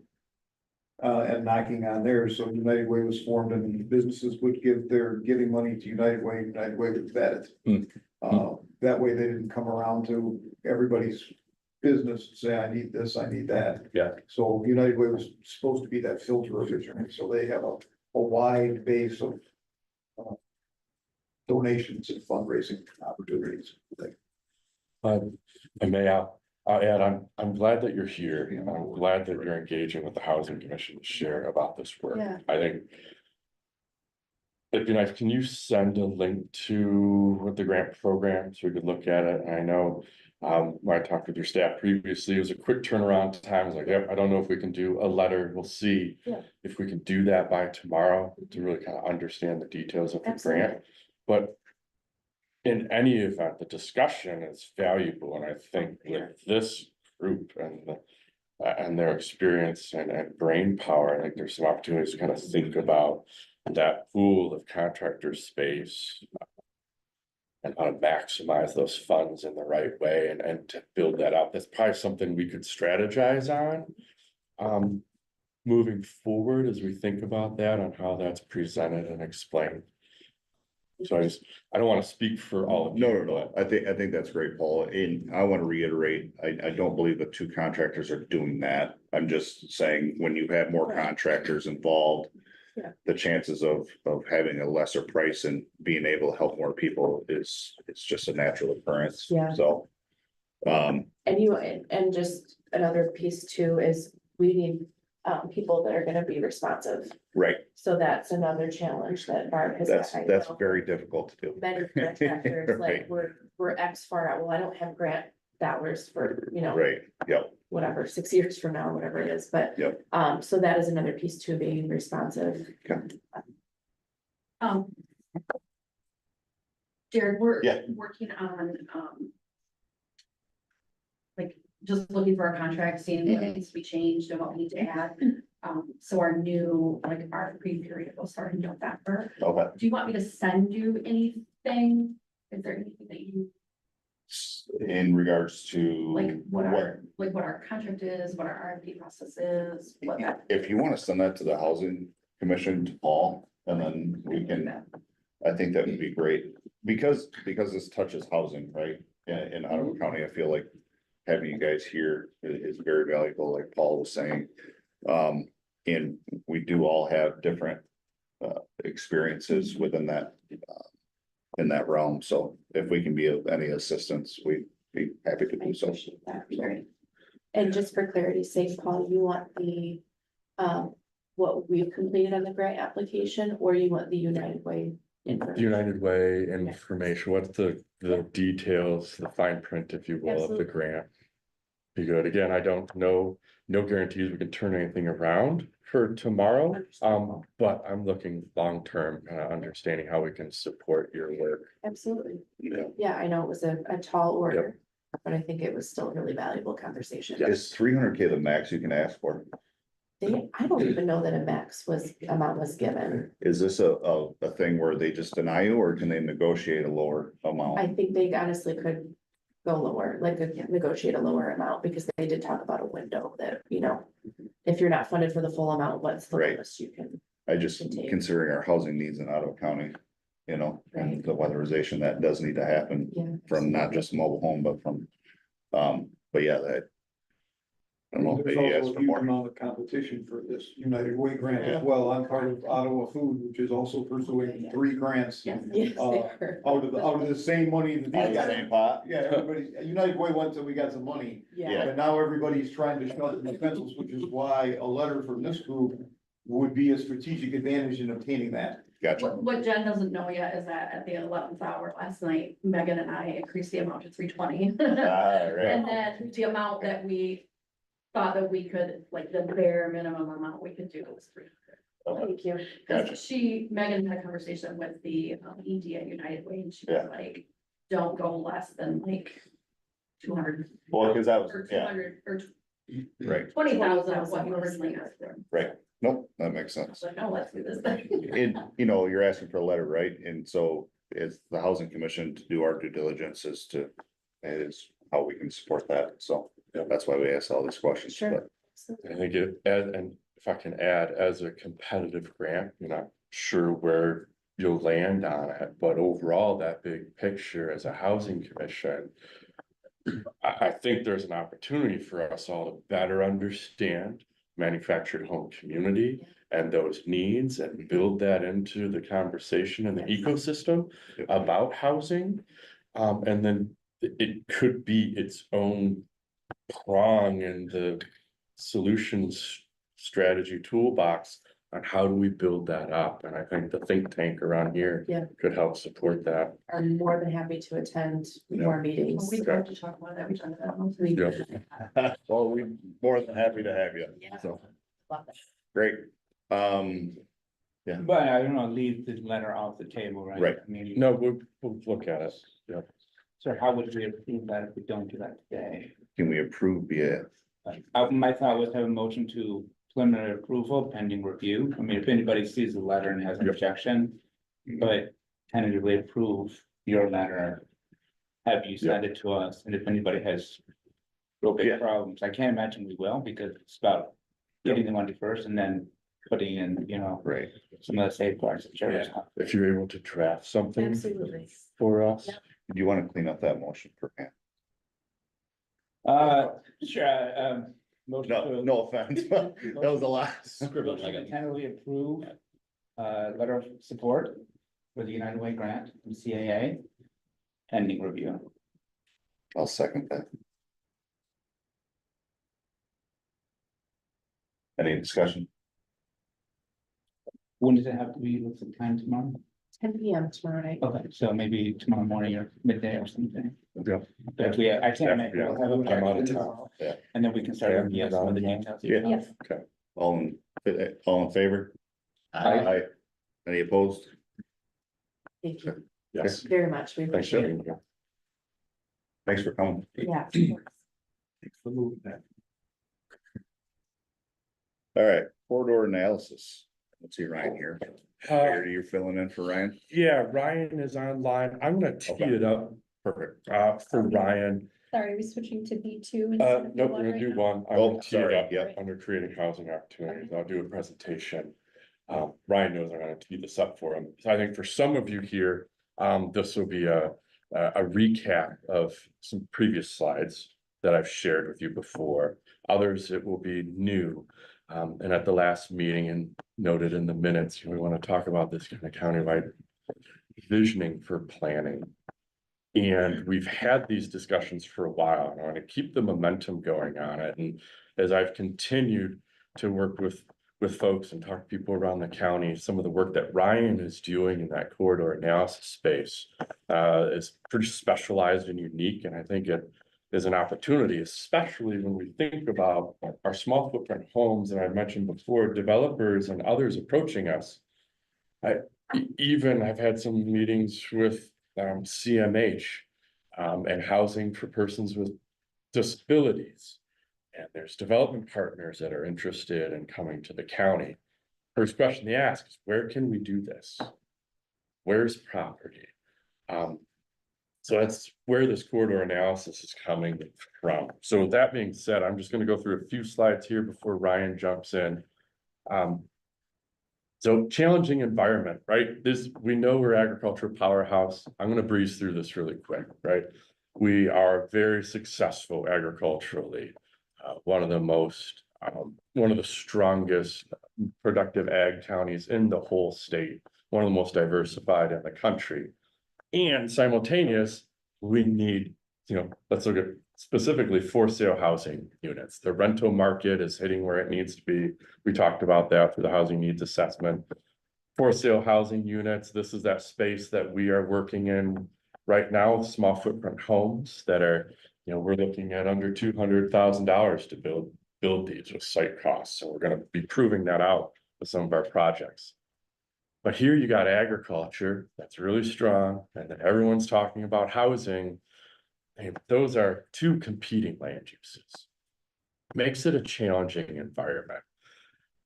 And knocking on theirs, so United Way was formed and businesses would give their giving money to United Way, United Way would vet it. That way they didn't come around to everybody's business and say, I need this, I need that. Yeah. So United Way was supposed to be that filter originally, so they have a wide base of. Donations and fundraising opportunities. And may I'll add, I'm glad that you're here. I'm glad that you're engaging with the Housing Commission to share about this work. Yeah. I think. It'd be nice, can you send a link to the grant program so we could look at it? I know, when I talked with your staff previously, it was a quick turnaround time. I was like, yep, I don't know if we can do a letter. We'll see. Yeah. If we can do that by tomorrow to really kind of understand the details of the Absolutely. grant. But in any event, the discussion is valuable, and I think with this group and their experience and brain power, I think there's some opportunities to kind of think about that pool of contractor space. And how to maximize those funds in the right way and to build that out. That's probably something we could strategize on. Moving forward as we think about that, on how that's presented and explained. So I don't want to speak for all of you. No. I think that's great, Paul. And I want to reiterate, I don't believe the two contractors are doing that. I'm just saying, when you have more contractors involved. Yeah. The chances of having a lesser price and being able to help more people it's just a natural occurrence. Yeah. So. And and just another piece too is we need people that are gonna be responsive. Right, So that's another challenge that Barb has. that's I know very difficult to do. Many contractors, like, Right. we're X far out, well, I don't have grant dollars for, Right, yep, whatever, 6 years from now, whatever it is, but. Yep. So that is another piece too, being responsive. Jared, we're Yeah. working on, like, just looking for our contract, seeing what needs to be changed and what we need to add. So our new, like, our free period will start in November. Okay. Do you want me to send you anything? Is there anything that you, In regards to. like, what our contract is, what our RFP process is, what that? If you wanna send that to the housing commission, to Paul, and then we can, I think that would be great. Because this touches housing, right? In Ottawa County, I feel like having you guys here is very valuable, like Paul was saying. And we do all have different experiences within that. In that realm, so if we can be of any assistance, we'd be happy to I do so. appreciate that. And just for clarity's sake, Paul, you want the, what we've completed on the grant application, or you want the United Way information? United Way information, what's the details, the fine print, if you will, of the Absolutely. grant? Be good. Again, I don't know, no guarantees we can turn anything around for tomorrow. But I'm looking long-term, understanding how we can support your work. Absolutely. Yeah. Yeah, I know it was a tall order, but I think it was still a really valuable conversation. Is 300K the max you can ask for? I don't even know that a max amount was given. Is this a thing where they just deny you, or can they negotiate a lower I amount? think they honestly could go lower, like negotiate a lower amount, because they did talk about a window that, if you're not funded for the full amount, what's the Right. lowest you can? I just, considering our housing needs in Ottawa County, and Right. the weatherization, that does need to happen Yeah. from not just mobile home, but from, but yeah, that. I don't know if There's they also asked a for huge more. amount of competition for this United Way grant as well. I'm part of Ottawa Food, which is also pursuing 3 grants. Yes. Yes, they Uh, were. Out of the same money that Out these of the guys. same pot? Yeah, everybody, United Way went till we got some money, Yeah, but now everybody's trying to shut the pencils, which is why a letter from this group would be a strategic advantage in obtaining that. Gotcha. What Jen doesn't know yet is that at the 11th hour last night, Megan and I increased the amount to 320. Right. And then the amount that we thought that we could, like, the bare minimum amount we could do was 300. thank you. Gotcha. Cause Megan had a conversation with the ED at United Way, and she Yeah. was like, don't go less than like 200. Well, because that was, Or yeah, 200, or right. 20,000 of what you originally asked for. Nope, that makes I was sense. like, no, let's do this thing. And, you're asking for a letter, right? And so it's the housing commission to do our due diligence is how we can support that. So that's why we ask all these questions. Sure. I think and if I can add, as a competitive grant, you're not sure where you'll land on it, but overall, that big picture as a housing commission. I think there's an opportunity for us all to better understand manufactured home community and those needs and build that into the conversation and the ecosystem about housing. And then it could be its own prong in the solutions strategy toolbox on how do we build that up? And I think the think tank around here Yeah. could help support that. I'm more than happy to attend more meetings. We'd love to talk about that. We've done that. We- Yeah. Well, we're more than happy to have you. Yeah. So, Love it. great. But I don't know, leave the letter off the table, right? Right. I mean, No, we'll look at it. Yeah. so how would we approve that if we don't do that today? Can we approve via, My thought was have a motion to preliminary approval pending review. I mean, if anybody sees the letter and has an Yep. objection, but tentatively approve your letter. Have you send it to us, and if anybody has real Yeah. big problems, I can't imagine we will, because it's about getting the money first and then putting in, right? some of the safeguards that Jerry's Yeah. talking. If you're able to draft something Absolutely. for us. Yep. Do you want to clean up that motion for Pam? Sure, motion No, to- no offense, but that was a lot. Scribble, motion to Megan. tentatively approve, letter of support for the United Way grant from CAA. Pending review. I'll second that. Any discussion? When does it have to be, what's the time tomorrow? 10 PM tomorrow night. Okay, so maybe tomorrow morning or midday or something. Yeah. But I can't make it. Yeah. We'll have a I'm out of tomorrow. Yeah. And then we can start Yeah. looking at some of the details. Yeah. Yes. All in favor? Aye. Any opposed? Thank you Yes. very much. We Thanks, appreciate it. Jeremy. Thanks for coming. Yeah. All All right, corridor analysis. Let's see Ryan here. Uh, You're filling in for Ryan? yeah, Ryan is online. I'm gonna tee Okay. it up. Perfect. For Ryan. Sorry, are we switching to B2? No, we're gonna do one. I'm Oh, gonna tee it sorry, up yep. under creating housing opportunities. I'll do a presentation. Ryan knows I'm gonna tee this up for him. So I think for some of you here, this will be a recap of some previous slides that I've shared with you before. Others, it will be new. And at the last meeting and noted in the minutes, we want to talk about this kind of countywide visioning for planning. And we've had these discussions for a while, and I want to keep the momentum going on it. And as I've continued to work with folks and talk to people around the county, some of the work that Ryan is doing in that corridor analysis space is pretty specialized and unique. And I think it is an opportunity, especially when we think about our small footprint homes. And I mentioned before, developers and others approaching us. I've had some meetings with CMH and housing for persons with disabilities. And there's development partners that are interested in coming to the county. First question they ask is, where can we do this? Where's property? So that's where this corridor analysis is coming from. So with that being said, I'm just going to go through a few slides here before Ryan jumps in. So challenging environment, right? We know we're agricultural powerhouse. I'm going to breeze through this really quick, right? We are very successful agriculturally. One of the strongest productive ag counties in the whole state, one of the most diversified in the country. And simultaneous, we need, let's look at specifically for sale housing units. The rental market is hitting where it needs to be. We talked about that through the housing needs assessment. For sale housing units, this is that space that we are working in right now, small footprint homes that are, we're looking at under $200,000 to build these with site costs. So we're going to be proving that out with some of our projects. But here you got agriculture that's really strong, and then everyone's talking about housing. And those are two competing land uses. Makes it a challenging environment.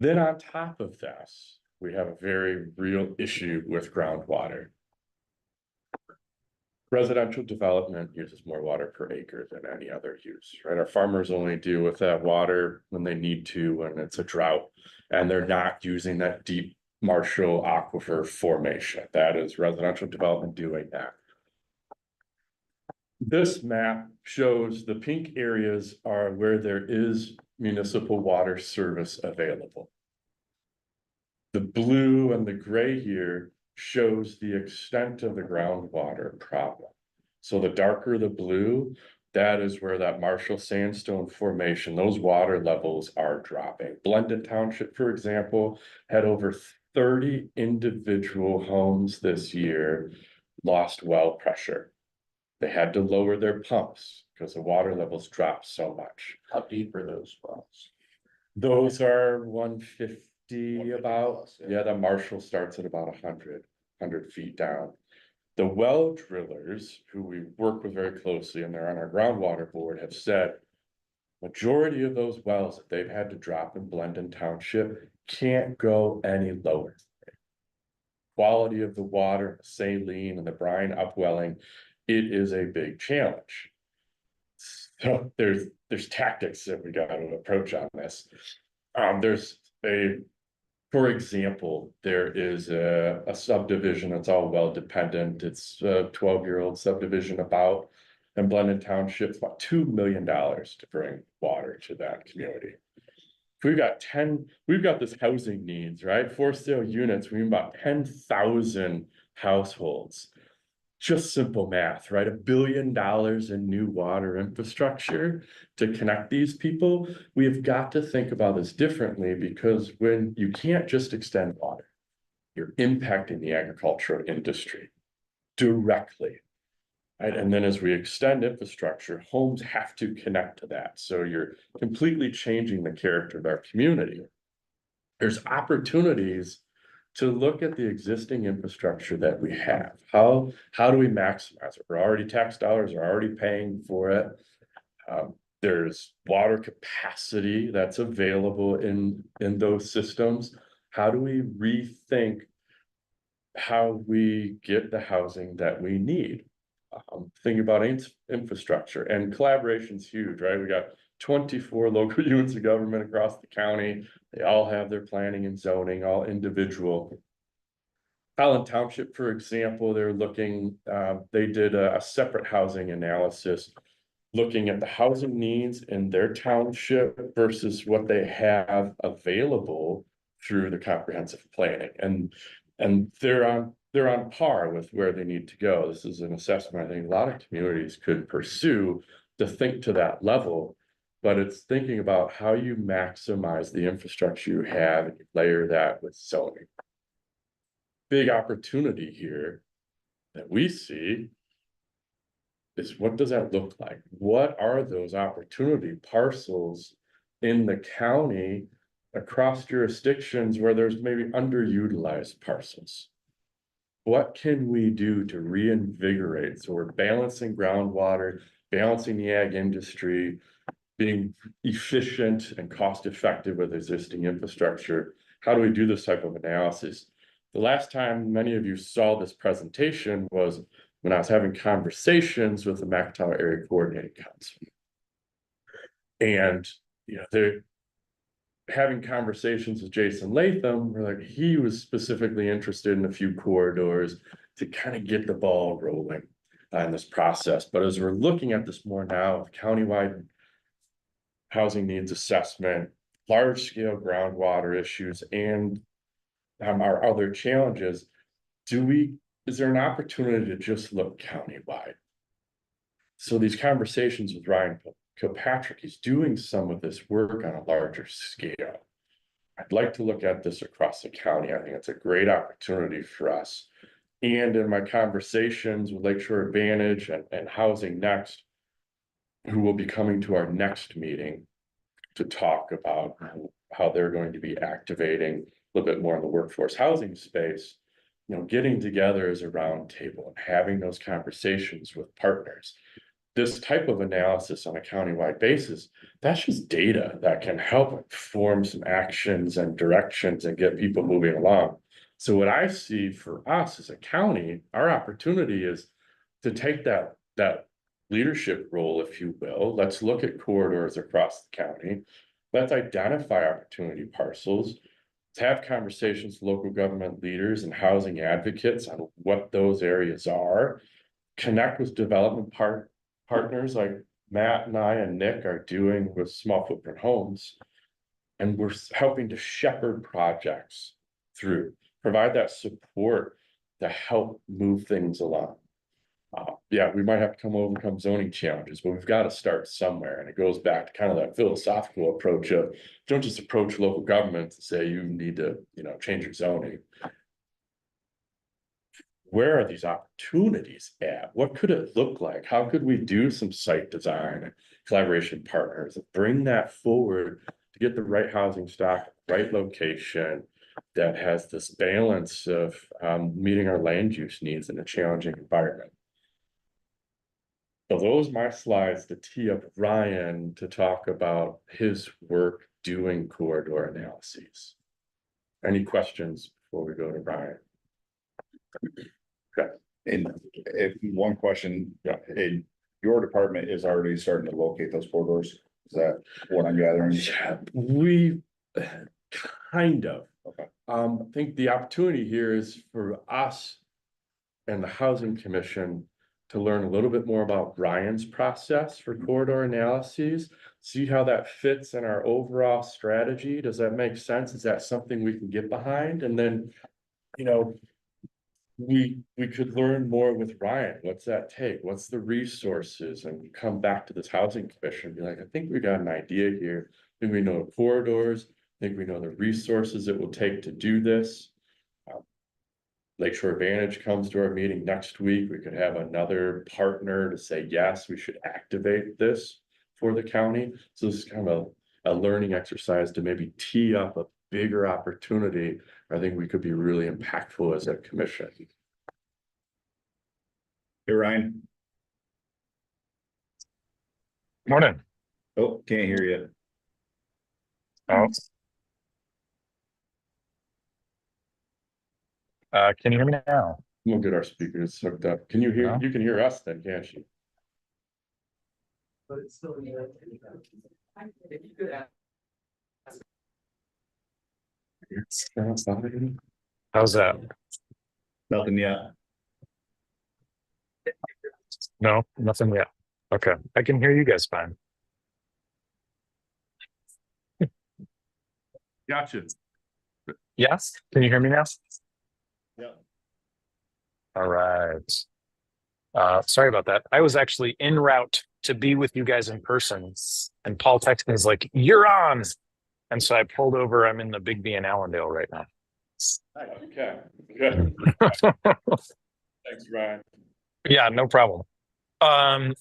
Then on top of this, we have a very real issue with groundwater. Residential development uses more water per acre than any other use, right? Our farmers only deal with that water when they need to, when it's a drought, and they're not using that deep Marshall Aquifer formation. That is residential development doing that. This map shows the pink areas are where there is municipal water service available. The blue and the gray here shows the extent of the groundwater problem. So the darker the blue, that is where that Marshall Sandstone formation, those water levels are dropping. Blendon Township, for example, had over 30 individual homes this year lost well pressure. They had to lower their pumps because the water levels dropped so much. How deep are those wells? Those are 150 about. plus, Yeah, the Marshall starts at about 100 feet down. The well drillers, who we work with very closely and they're on our groundwater board, have said majority of those wells that they've had to drop in Blendon Township can't go any lower. Quality of the water, saline and the brine upwelling, it is a big challenge. So there's tactics that we got to approach on this. For example, there is a subdivision that's all well dependent. It's a 12-year-old subdivision in Blendon Township, about $2 million to bring water to that community. We've got this housing needs, right? For sale units, we have about 10,000 households. Just simple math, right? $1 billion in new water infrastructure to connect these people. We have got to think about this differently, because when you can't just extend water, you're impacting the agricultural industry directly. Right? And then as we extend infrastructure, homes have to connect to that. So you're completely changing the character of our community. There's opportunities to look at the existing infrastructure that we have. How do we maximize it? Tax dollars are already paying for it. There's water capacity that's available in those systems. How do we rethink how we get the housing that we need? Thinking about infrastructure, and collaboration's huge, right? We got 24 local units of government across the county. They all have their planning and zoning, all individual. Allen Township, for example, they're looking, they did a separate housing analysis, looking at the housing needs in their township versus what they have available through the comprehensive planning. And they're on par with where they need to go. This is an assessment I think a lot of communities could pursue to think to that level. But it's thinking about how you maximize the infrastructure you have and you layer that with zoning. Big opportunity here that we see is, what does that look like? What are those opportunity parcels in the county across jurisdictions where there's maybe underutilized parcels? What can we do to reinvigorate? So we're balancing groundwater, balancing the ag industry, being efficient and cost effective with existing infrastructure. How do we do this type of analysis? The last time many of you saw this presentation was when I was having conversations with the McIntyre Area Coordinating Council. And, you know, they're having conversations with Jason Latham, where like he was specifically interested in a few corridors to kind of get the ball rolling in this process. But as we're looking at this more now, with countywide housing needs assessment, large scale groundwater issues, and our other challenges, is there an opportunity to just look countywide? So these conversations with Ryan Kilpatrick, he's doing some of this work on a larger scale. I'd like to look at this across the county. I think it's a great opportunity for us. And in my conversations with Lakeshore Advantage and Housing Next, who will be coming to our next meeting to talk about how they're going to be activating a little bit more in the workforce housing space, you know, getting together as a round table and having those conversations with partners. This type of analysis on a countywide basis, that's just data that can help inform some actions and directions and get people moving along. So what I see for us as a county, our opportunity is to take that leadership role, if you will. Let's look at corridors across the county. Let's identify opportunity parcels. Let's have conversations with local government leaders and housing advocates on what those areas are. Connect with development partners like Matt and I and Nick are doing with Small Footprint Homes. And we're helping to shepherd projects through, provide that support to help move things along. Yeah, we might have to overcome zoning challenges, but we've got to start somewhere. And it goes back to kind of that philosophical approach of, don't just approach local government and say you need to, you know, change your zoning. Where are these opportunities at? What could it look like? How could we do some site design and collaboration partners and bring that forward to get the right housing stock, right location that has this balance of meeting our land use needs in a challenging environment? So those are my slides to tee up Ryan to talk about his work doing corridor analyses. Any questions before we go to Ryan? Okay. And if one question, your department is already starting to locate those corridors. Is that what I'm gathering? Yeah, we kind of. Okay. I think the opportunity here is for us and the Housing Commission to learn a little bit more about Ryan's process for corridor analyses, see how that fits in our overall strategy. Does that make sense? Is that something we can get behind? And then, you know, we could learn more with Ryan. What's that take? What's the resources? And come back to this Housing Commission and be like, I think we got an idea here. I think we know the corridors. I think we know the resources it will take to do this. Lakeshore Advantage comes to our meeting next week. We could have another partner to say, yes, we should activate this for the county. So this is kind of a learning exercise to maybe tee up a bigger opportunity. I think we could be really impactful as a commission. Hey, Ryan. Morning. Oh, can't hear you. Oh. Can you hear me now? We'll get our speakers hooked up. Can you hear, No? you can hear us then, can't you? How's that? Nothing yet. No, nothing yet. Okay, I can hear you guys fine. Gotcha. Yes, can you hear me now? Yeah. All right. Sorry about that. I was actually en route to be with you guys in person, and Paul texted me, is like, "You're on," and so I pulled over. I'm in the Big B in Allendale right now. Okay, good. Thanks, Ryan. Yeah, no problem.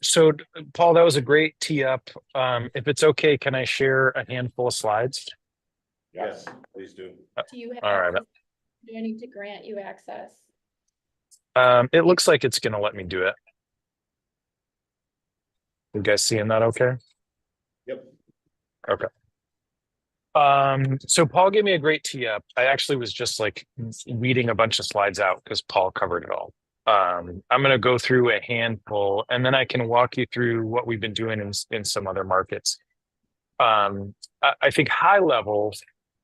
So Paul, that was a great tee up. If it's okay, can I share a handful of slides? Yes, please do. Do you have? All right. access? Do I need to grant you access? It looks like it's gonna let me do it. You guys seeing that okay? Yep. Okay. So Paul gave me a great tee up. I actually was just like reading a bunch of slides out because Paul covered it all. I'm gonna go through a handful and then I can walk you through what we've been doing in some other markets. I think high level,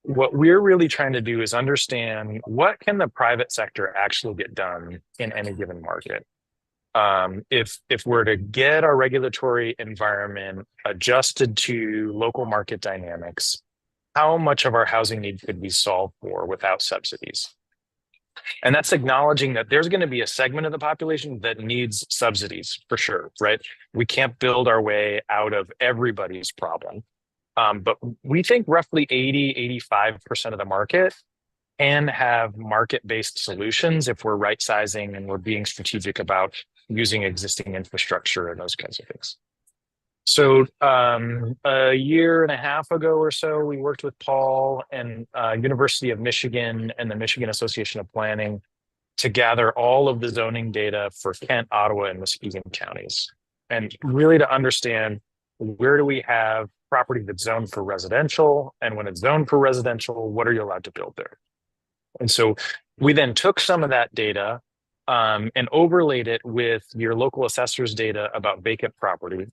what we're really trying to do is understand what can the private sector actually get done in any given market. If we're to get our regulatory environment adjusted to local market dynamics, how much of our housing need could be solved for without subsidies? And that's acknowledging that there's going to be a segment of the population that needs subsidies for sure, right? We can't build our way out of everybody's problem. But we think roughly 80–85% of the market can have market-based solutions if we're right sizing and we're being strategic about using existing infrastructure and those kinds of things. So a year and a half ago or so, we worked with Paul and University of Michigan and the Michigan Association of Planning to gather all of the zoning data for Kent, Ottawa, and Muskegon counties, and really to understand where do we have property that's zoned for residential, and when it's zoned for residential, what are you allowed to build there? And so we then took some of that data and overlaid it with your local assessor's data about vacant property.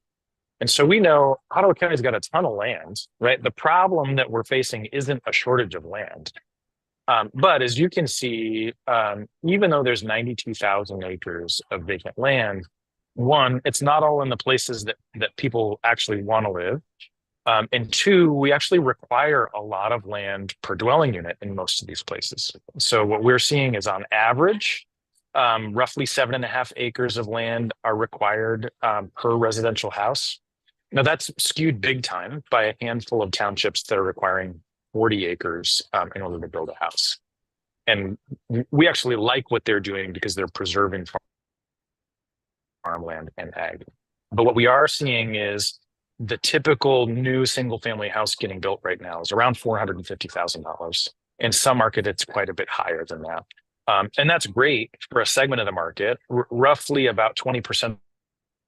And so we know Ottawa County's got a ton of land, right? The problem that we're facing isn't a shortage of land. But as you can see, even though there's 92,000 acres of vacant land, one, it's not all in the places that people actually want to live. And two, we actually require a lot of land per dwelling unit in most of these places. So what we're seeing is on average, roughly 7.5 acres of land are required per residential house. Now that's skewed big time by a handful of townships that are requiring 40 acres in order to build a house. And we actually like what they're doing because they're preserving farmland and ag. But what we are seeing is the typical new single family house getting built right now is around $450,000. In some market, it's quite a bit higher than that. And that's great for a segment of the market. Roughly about 20%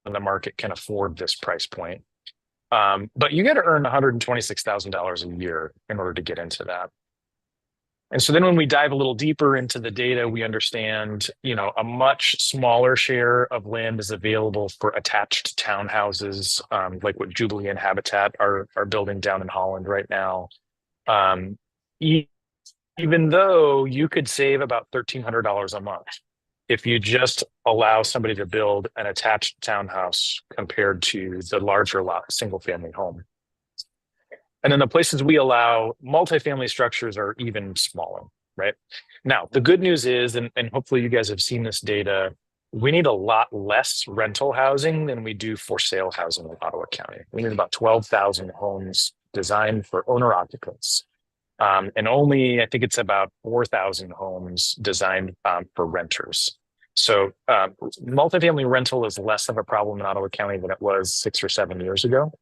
of the market can afford this price point. But you got to earn $126,000 a year in order to get into that. And so then when we dive a little deeper into the data, we understand, a much smaller share of land is available for attached townhouses, like what Jubilee and Habitat are building down in Holland right now. Even though you could save about $1,300 a month if you just allow somebody to build an attached townhouse compared to the larger lot single family home. And then the places we allow multifamily structures are even smaller, right? Now, the good news is, and hopefully you guys have seen this data, we need a lot less rental housing than we do for sale housing in Ottawa County. We need about 12,000 homes designed for owner occupants. And only, I think it's about 4,000 homes designed for renters. So multifamily rental is less of a problem in Ottawa County than it was 6 or 7 years ago.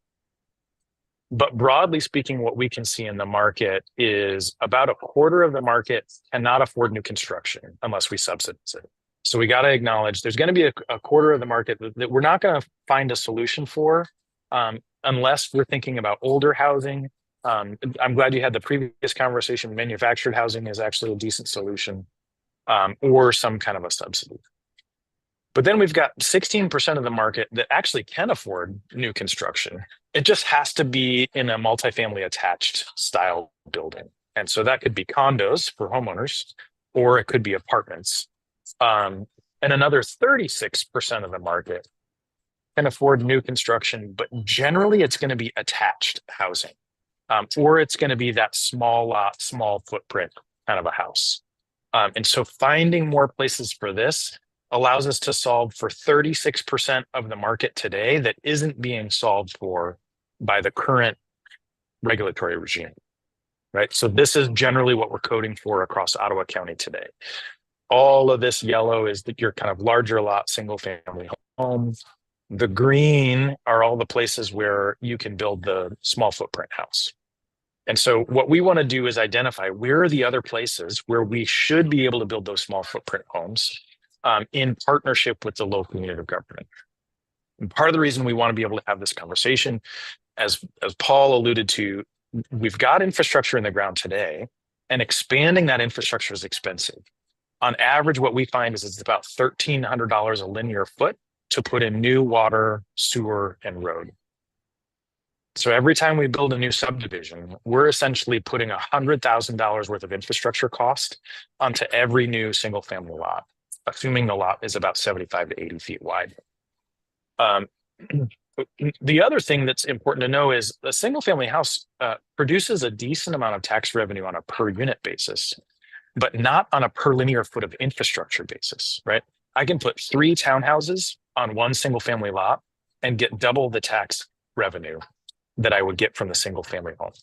But broadly speaking, what we can see in the market is about a quarter of the market cannot afford new construction unless we subsidize it. So we got to acknowledge there's going to be a quarter of the market that we're not going to find a solution for unless we're thinking about older housing. I'm glad you had the previous conversation. Manufactured housing is actually a decent solution, or some kind of a subsidy. But then we've got 16% of the market that actually can afford new construction. It just has to be in a multifamily attached style building. And so that could be condos for homeowners, or it could be apartments. And another 36% of the market can afford new construction, but generally it's going to be attached housing, or it's going to be that small lot, small footprint kind of a house. And so finding more places for this allows us to solve for 36% of the market today that isn't being solved for by the current regulatory regime, right? So this is generally what we're coding for across Ottawa County today. All of this yellow is your kind of larger lot, single family homes. The green are all the places where you can build the small footprint house. And so what we want to do is identify where are the other places where we should be able to build those small footprint homes, in partnership with the local unit of government. And part of the reason we want to be able to have this conversation, as Paul alluded to, we've got infrastructure in the ground today, and expanding that infrastructure is expensive. On average, what we find is it's about $1,300 a linear foot to put in new water, sewer, and road. So every time we build a new subdivision, we're essentially putting $100,000 worth of infrastructure cost onto every new single family lot, assuming the lot is about 75 to 80 feet wide. The other thing that's important to know is a single family house produces a decent amount of tax revenue on a per unit basis, but not on a per linear foot of infrastructure basis, right? I can put 3 townhouses on one single family lot and get double the tax revenue that I would get from the single family home.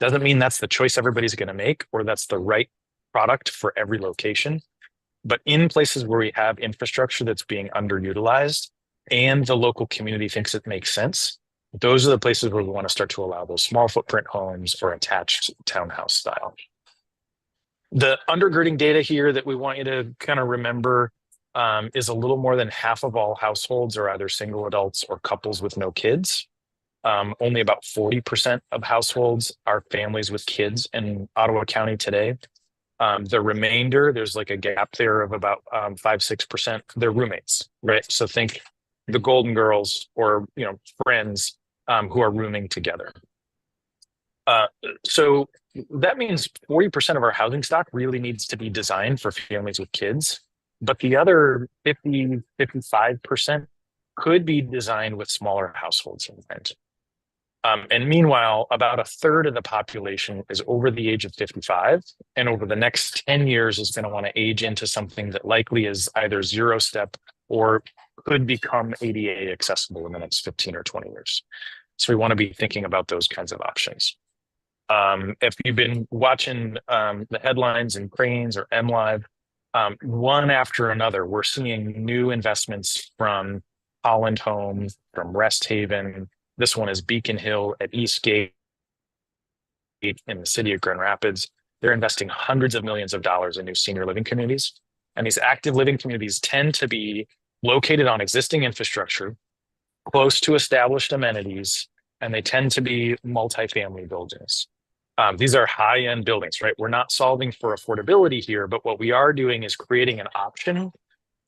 Doesn't mean that's the choice everybody's going to make or that's the right product for every location. But in places where we have infrastructure that's being underutilized and the local community thinks it makes sense, those are the places where we want to start to allow those small footprint homes or attached townhouse style. The undergirding data here that we want you to kind of remember is a little more than half of all households are either single adults or couples with no kids. Only about 40% of households are families with kids in Ottawa County today. The remainder, there's like a gap there of about 5-6%. They're roommates, right? So think the Golden Girls or friends who are rooming together. So that means 40% of our housing stock really needs to be designed for families with kids, but the other 50-55% could be designed with smaller households in mind. And meanwhile, about a third of the population is over the age of 55, and over the next 10 years is going to want to age into something that likely is either zero step or could become ADA accessible in the next 15 or 20 years. So we want to be thinking about those kinds of options. If you've been watching the headlines in Crain's or MLive, one after another, we're seeing new investments from Holland Home, from Rest Haven. This one is Beacon Hill at Eastgate in the city of Grand Rapids. They're investing hundreds of millions of dollars in new senior living communities. And these active living communities tend to be located on existing infrastructure, close to established amenities, and they tend to be multifamily buildings. These are high-end buildings, right? We're not solving for affordability here, but what we are doing is creating an option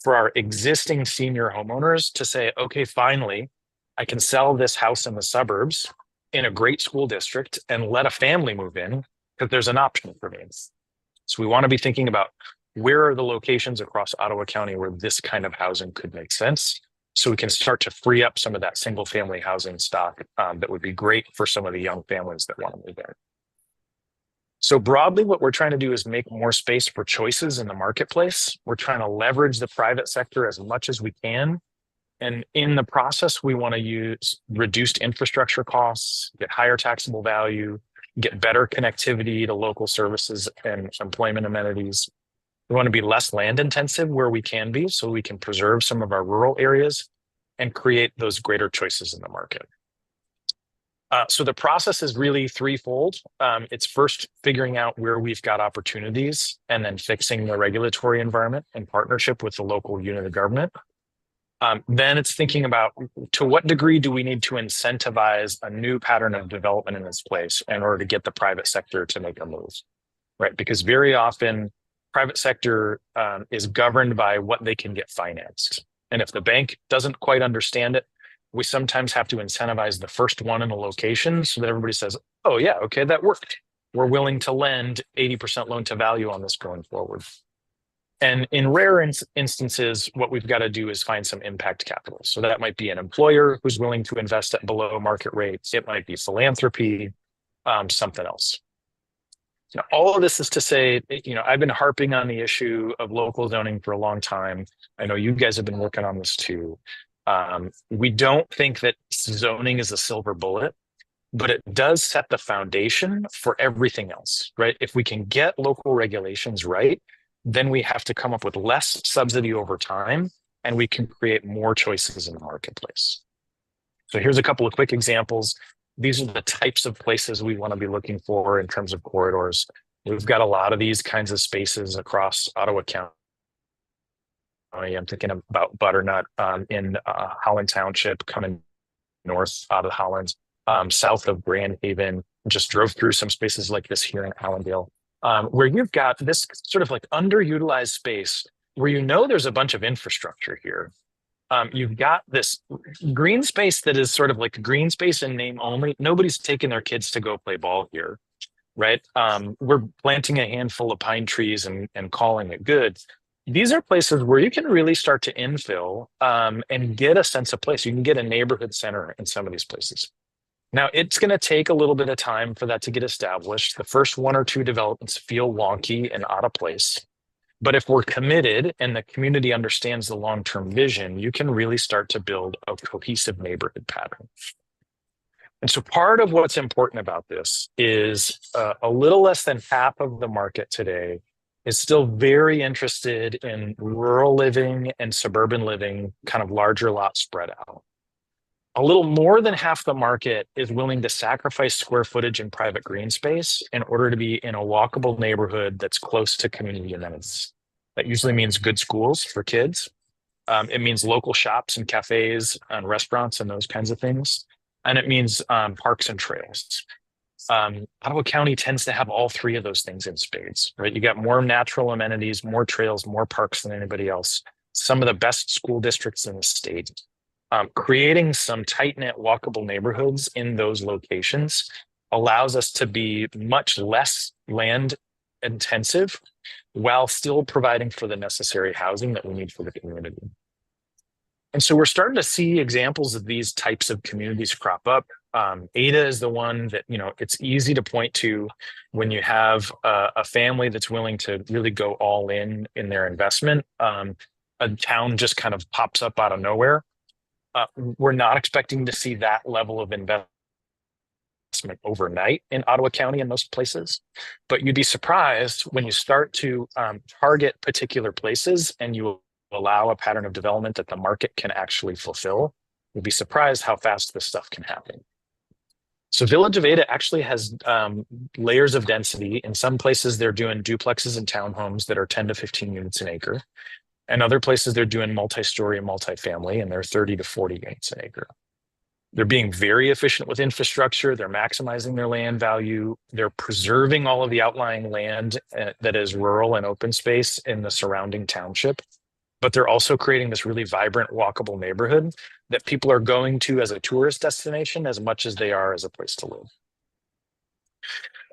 for our existing senior homeowners to say, okay, finally, I can sell this house in the suburbs in a great school district and let a family move in because there's an option for me. So we want to be thinking about where are the locations across Ottawa County where this kind of housing could make sense, so we can start to free up some of that single family housing stock that would be great for some of the young families that want to move in. So broadly, what we're trying to do is make more space for choices in the marketplace. We're trying to leverage the private sector as much as we can. And in the process, we want to use reduced infrastructure costs, get higher taxable value, get better connectivity to local services and employment amenities. We want to be less land intensive where we can be, so we can preserve some of our rural areas and create those greater choices in the market. So the process is really threefold. It's first figuring out where we've got opportunities and then fixing the regulatory environment in partnership with the local unit of government. Then it's thinking about to what degree do we need to incentivize a new pattern of development in this place in order to get the private sector to make a move, right? Because very often private sector is governed by what they can get financed. And if the bank doesn't quite understand it, we sometimes have to incentivize the first one in a location so that everybody says, oh yeah, okay, that worked. We're willing to lend 80% loan to value on this going forward. And in rare instances, what we've got to do is find some impact capital. So that might be an employer who's willing to invest at below market rates. It might be philanthropy, something else. Now, all of this is to say, I've been harping on the issue of local zoning for a long time. I know you guys have been working on this too. We don't think that zoning is a silver bullet, but it does set the foundation for everything else, right? If we can get local regulations right, then we have to come up with less subsidy over time, and we can create more choices in the marketplace. So here's a couple of quick examples. These are the types of places we want to be looking for in terms of corridors. We've got a lot of these kinds of spaces across Ottawa County. I'm thinking about Butternut in Holland Township, coming north out of Holland, south of Grand Haven. Just drove through some spaces like this here in Allendale, where you've got this sort of like underutilized space where there's a bunch of infrastructure here. You've got this green space that is sort of like green space in name only. Nobody's taking their kids to go play ball here, right? We're planting a handful of pine trees and calling it good. These are places where you can really start to infill and get a sense of place. You can get a neighborhood center in some of these places. Now, it's going to take a little bit of time for that to get established. The first one or two developments feel wonky and out of place. But if we're committed and the community understands the long-term vision, you can really start to build a cohesive neighborhood pattern. And so part of what's important about this is a little less than half of the market today is still very interested in rural living and suburban living, kind of larger lot spread out. A little more than half the market is willing to sacrifice square footage and private green space in order to be in a walkable neighborhood that's close to community amenities. That usually means good schools for kids. It means local shops and cafes and restaurants and those kinds of things. And it means parks and trails. Ottawa County tends to have all three of those things in spades, right? You got more natural amenities, more trails, more parks than anybody else. Some of the best school districts in the state. Creating some tight-knit walkable neighborhoods in those locations allows us to be much less land intensive while still providing for the necessary housing that we need for the community. And so we're starting to see examples of these types of communities crop up. Ada is the one that, it's easy to point to when you have a family that's willing to really go all in their investment. A town just kind of pops up out of nowhere. We're not expecting to see that level of investment overnight in Ottawa County in most places, but you'd be surprised when you start to target particular places and you allow a pattern of development that the market can actually fulfill. You'd be surprised how fast this stuff can happen. So Village of Ada actually has layers of density. In some places, they're doing duplexes and townhomes that are 10 to 15 units an acre. And other places, they're doing multi-story and multifamily, and they're 30 to 40 units an acre. They're being very efficient with infrastructure. They're maximizing their land value. They're preserving all of the outlying land that is rural and open space in the surrounding township. But they're also creating this really vibrant, walkable neighborhood that people are going to as a tourist destination as much as they are as a place to live.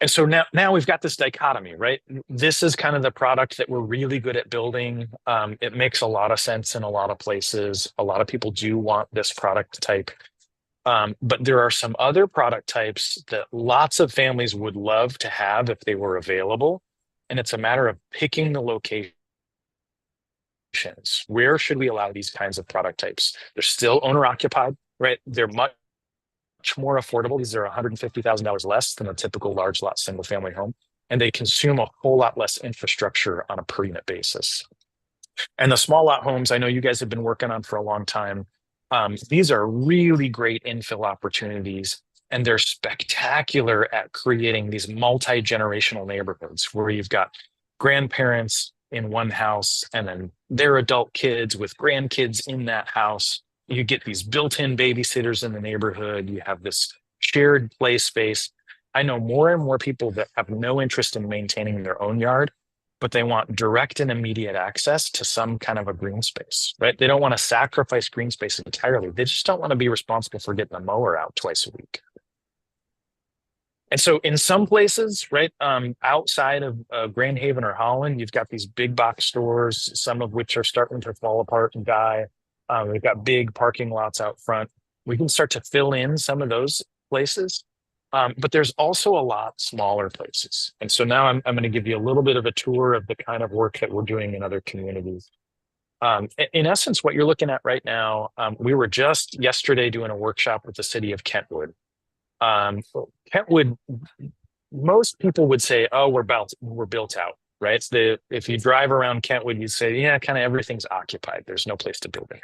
And so now we've got this dichotomy, right? This is kind of the product that we're really good at building. It makes a lot of sense in a lot of places. A lot of people do want this product type. But there are some other product types that lots of families would love to have if they were available. And it's a matter of picking the location. Where should we allow these kinds of product types? They're still owner occupied, right? They're much more affordable. These are $150,000 less than a typical large lot single family home. And they consume a whole lot less infrastructure on a per unit basis. And the small lot homes, I know you guys have been working on for a long time. These are really great infill opportunities, and they're spectacular at creating these multi-generational neighborhoods where you've got grandparents, in one house and then their adult kids with grandkids in that house. You get these built-in babysitters in the neighborhood. You have this shared play space. I know more and more people that have no interest in maintaining their own yard, but they want direct and immediate access to some kind of a green space, right? They don't want to sacrifice green space entirely. They just don't want to be responsible for getting the mower out twice a week. And so in some places, right, outside of Grand Haven or Holland, you've got these big box stores, some of which are starting to fall apart and die. We've got big parking lots out front. We can start to fill in some of those places. But there's also a lot smaller places. And so now I'm going to give you a little bit of a tour of the kind of work that we're doing in other communities. In essence, what you're looking at right now, we were just yesterday doing a workshop with the city of Kentwood. Kentwood, most people would say, oh, we're built out, right? It's if you drive around Kentwood, you'd say, yeah, kind of everything's occupied. There's no place to build it.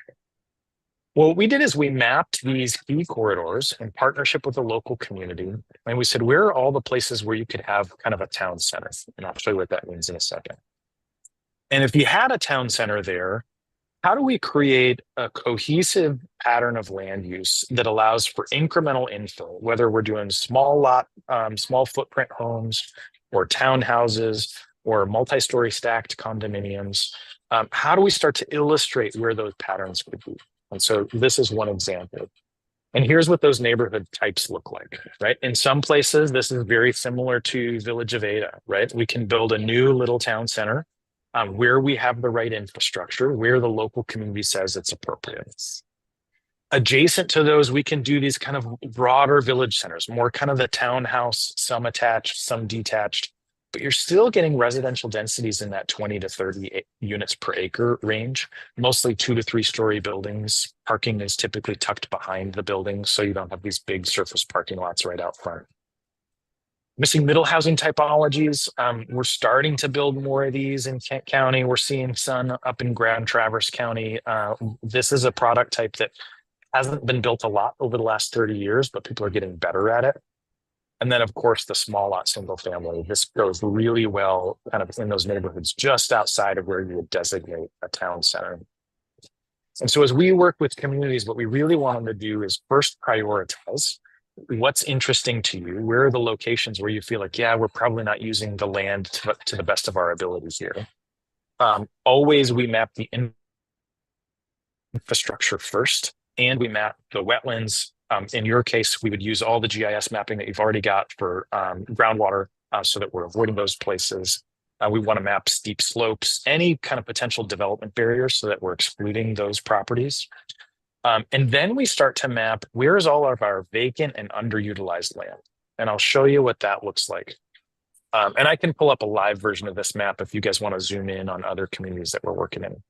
Well, what we did is we mapped these key corridors in partnership with the local community. And we said, where are all the places where you could have kind of a town center? And I'll show you what that means in a second. And if you had a town center there, how do we create a cohesive pattern of land use that allows for incremental infill, whether we're doing small footprint homes or townhouses or multi-story stacked condominiums? How do we start to illustrate where those patterns could be? And so this is one example. And here's what those neighborhood types look like, right? In some places, this is very similar to Village of Ada, right? We can build a new little town center where we have the right infrastructure, where the local community says it's appropriate. Adjacent to those, we can do these kind of broader village centers, more kind of the townhouse, some attached, some detached, but you're still getting residential densities in that 20 to 30 units per acre range, mostly 2 to 3 story buildings. Parking is typically tucked behind the buildings, so you don't have these big surface parking lots right out front. Missing middle housing typologies. We're starting to build more of these in Kent County. We're seeing some up in Grand Traverse County. This is a product type that hasn't been built a lot over the last 30 years, but people are getting better at it. And then, of course, the small lot single family. This goes really well kind of in those neighborhoods just outside of where you would designate a town center. And so as we work with communities, what we really want them to do is first prioritize what's interesting to you. Where are the locations where you feel like, yeah, we're probably not using the land to the best of our abilities here. Always we map the infrastructure first, and we map the wetlands. In your case, we would use all the GIS mapping that you've already got for groundwater so that we're avoiding those places. We want to map steep slopes, any kind of potential development barriers so that we're excluding those properties. And then we start to map where is all of our vacant and underutilized land. And I'll show you what that looks like. And I can pull up a live version of this map if you guys want to zoom in on other communities that we're working in.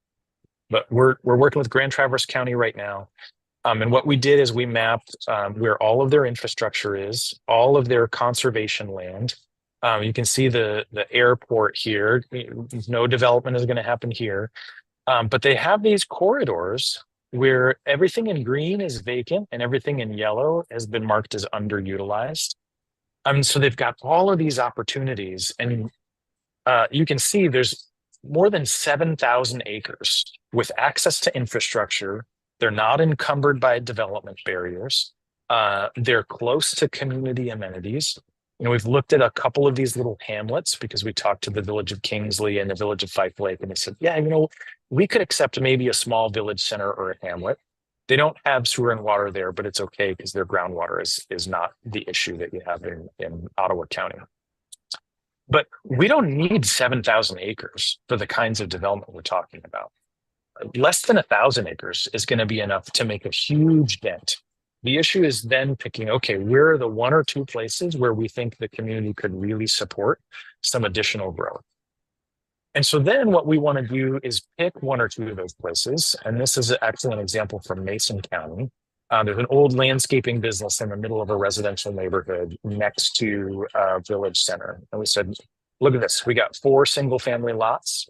But we're working with Grand Traverse County right now. And what we did is we mapped where all of their infrastructure is, all of their conservation land. You can see the airport here. No development is going to happen here. But they have these corridors where everything in green is vacant and everything in yellow has been marked as underutilized. So they've got all of these opportunities, and you can see there's more than 7,000 acres with access to infrastructure. They're not encumbered by development barriers. They're close to community amenities. We've looked at a couple of these little hamlets because we talked to the village of Kingsley and the village of Fife Lake, and they said, yeah, we could accept maybe a small village center or a hamlet. They don't have sewer and water there, but it's okay because their groundwater is not the issue that you have in Ottawa County. But we don't need 7,000 acres for the kinds of development we're talking about. Less than 1,000 acres is going to be enough to make a huge dent. The issue is then picking, okay, where are the 1 or 2 places where we think the community could really support some additional growth? And so then what we want to do is pick 1 or 2 of those places. And this is actually an example from Mason County. There's an old landscaping business in the middle of a residential neighborhood next to a village center. And we said, look at this, we got 4 single family lots.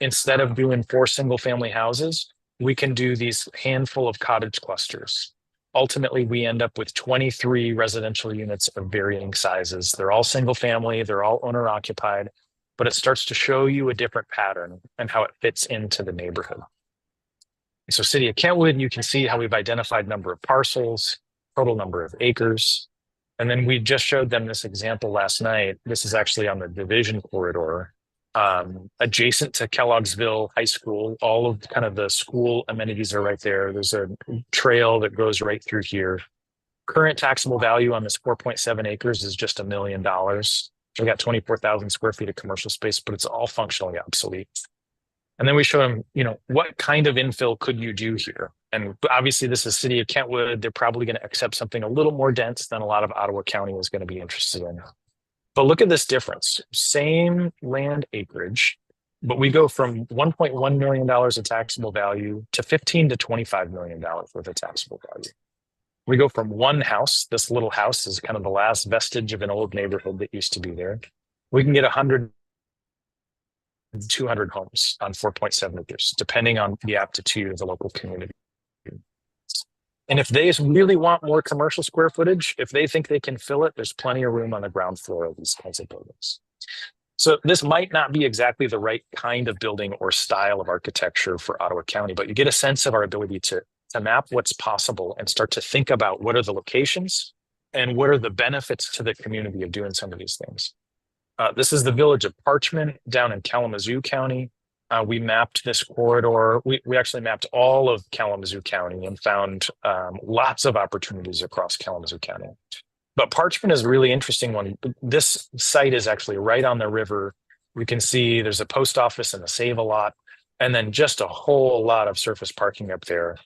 Instead of doing 4 single family houses, we can do these handful of cottage clusters. Ultimately, we end up with 23 residential units of varying sizes. They're all single family, they're all owner occupied, but it starts to show you a different pattern and how it fits into the neighborhood. So City of Kentwood, you can see how we've identified number of parcels, total number of acres. And then we just showed them this example last night. This is actually on the Division Corridor, adjacent to Kelloggsville High School. All of kind of the school amenities are right there. There's a trail that goes right through here. Current taxable value on this 4.7 acres is just $1 million. We got 24,000 square feet of commercial space, but it's all functionally obsolete. And then we show them, you know, what kind of infill could you do here? And obviously this is City of Kentwood. They're probably going to accept something a little more dense than a lot of Ottawa County is going to be interested in. But look at this difference. Same land acreage, but we go from $1.1 million of taxable value to $15 to $25 million worth of taxable value. We go from one house, this little house is kind of the last vestige of an old neighborhood that used to be there. We can get 100, 200 homes on 4.7 acres, depending on the aptitude of the local community. And if they really want more commercial square footage, if they think they can fill it, there's plenty of room on the ground floor of these kinds of buildings. So this might not be exactly the right kind of building or style of architecture for Ottawa County, but you get a sense of our ability to map what's possible and start to think about what are the locations and what are the benefits to the community of doing some of these things. This is the village of Parchman down in Kalamazoo County. We mapped this corridor. We actually mapped all of Kalamazoo County and found lots of opportunities across Kalamazoo County. But Parchman is a really interesting one. This site is actually right on the river. We can see there's a post office and a Save-A-Lot, and then just a whole lot of surface parking up there.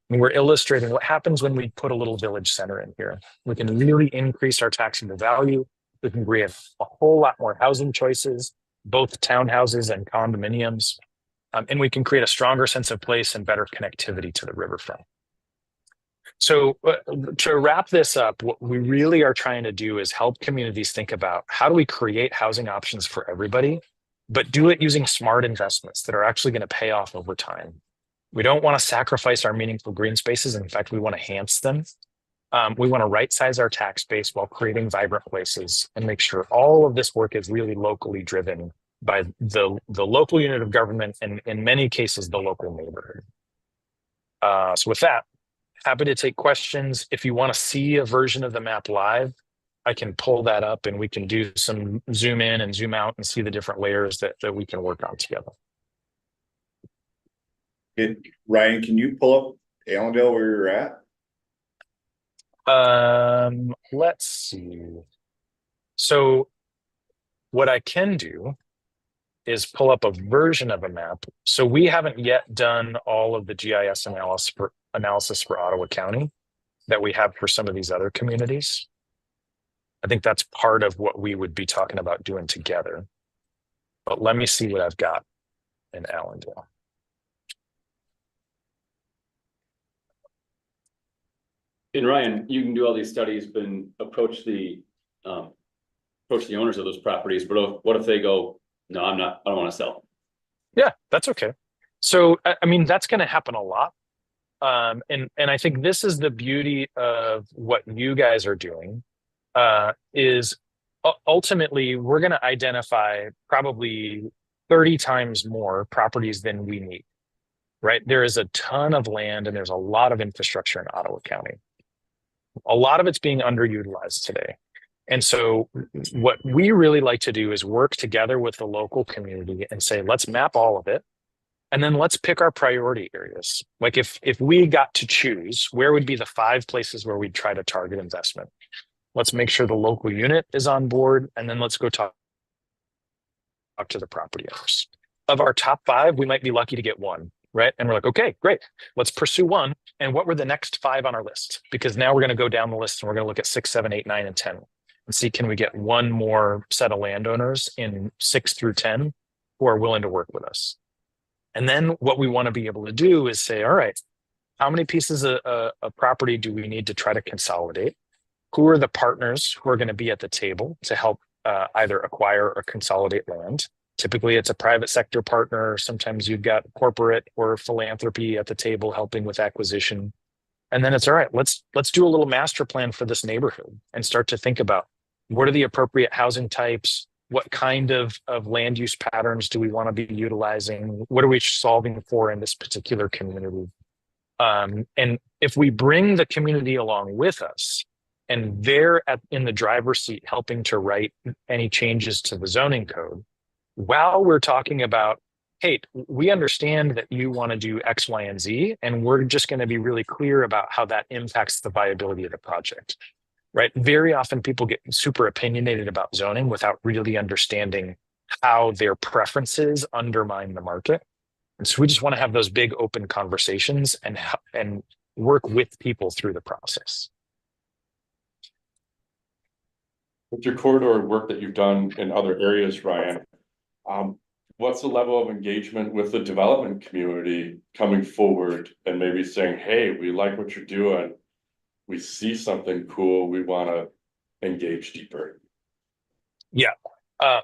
And we're illustrating what happens when we put a little village center in here. We can really increase our taxable value. We can create a whole lot more housing choices, both townhouses and condominiums. And we can create a stronger sense of place and better connectivity to the riverfront. So to wrap this up, what we really are trying to do is help communities think about how do we create housing options for everybody, but do it using smart investments that are actually going to pay off over time. We don't want to sacrifice our meaningful green spaces. In fact, we want to enhance them. We want to right size our tax base while creating vibrant places and make sure all of this work is really locally driven by the local unit of government and in many cases, the local neighborhood. So with that, happy to take questions. If you want to see a version of the map live, I can pull that up and we can do some zoom in and zoom out and see the different layers that we can work on together. Ryan, can you pull up Allendale where you're at? Let's see. So what I can do is pull up a version of a map. So we haven't yet done all of the GIS analysis for Ottawa County that we have for some of these other communities. I think that's part of what we would be talking about doing together. But let me see what I've got in Allendale. And Ryan, you can do all these studies, but approach the owners of those properties. But what if they go, no, I don't want to sell. Yeah, that's okay. So, I mean, that's going to happen a lot. And I think this is the beauty of what you guys are doing, is ultimately we're going to identify probably 30 times more properties than we need, right? There is a ton of land and there's a lot of infrastructure in Ottawa County. A lot of it's being underutilized today. And so what we really like to do is work together with the local community and say, let's map all of it. And then let's pick our priority areas. Like if we got to choose, where would be the 5 places where we'd try to target investment? Let's make sure the local unit is on board. And then let's go talk to the property owners. Of our top 5, we might be lucky to get 1. Right. And we're like, okay, great. Let's pursue 1. And what were the next 5 on our list? Because now we're going to go down the list and we're going to look at 6, 7, 8, 9, and 10 and see, can we get 1 more set of landowners in 6 through 10 who are willing to work with us? And then what we want to be able to do is say, all right, how many pieces of property do we need to try to consolidate? Who are the partners who are going to be at the table to help either acquire or consolidate land? Typically, it's a private sector partner. Sometimes you've got corporate or philanthropy at the table helping with acquisition. And then it's all right, let's do a little master plan for this neighborhood and start to think about what are the appropriate housing types? What kind of land use patterns do we want to be utilizing? What are we solving for in this particular community? And if we bring the community along with us, and they're in the driver's seat helping to write any changes to the zoning code, while we're talking about, hey, we understand that you want to do X, Y, and Z, and we're just going to be really clear about how that impacts the viability of the project. Right? Very often people get super opinionated about zoning without really understanding how their preferences undermine the market. And so we just want to have those big open conversations and work with people through the process. With your corridor work that you've done in other areas, Ryan, what's the level of engagement with the development community coming forward and maybe saying, hey, we like what you're doing. We see something cool, we want to engage deeper? Yeah.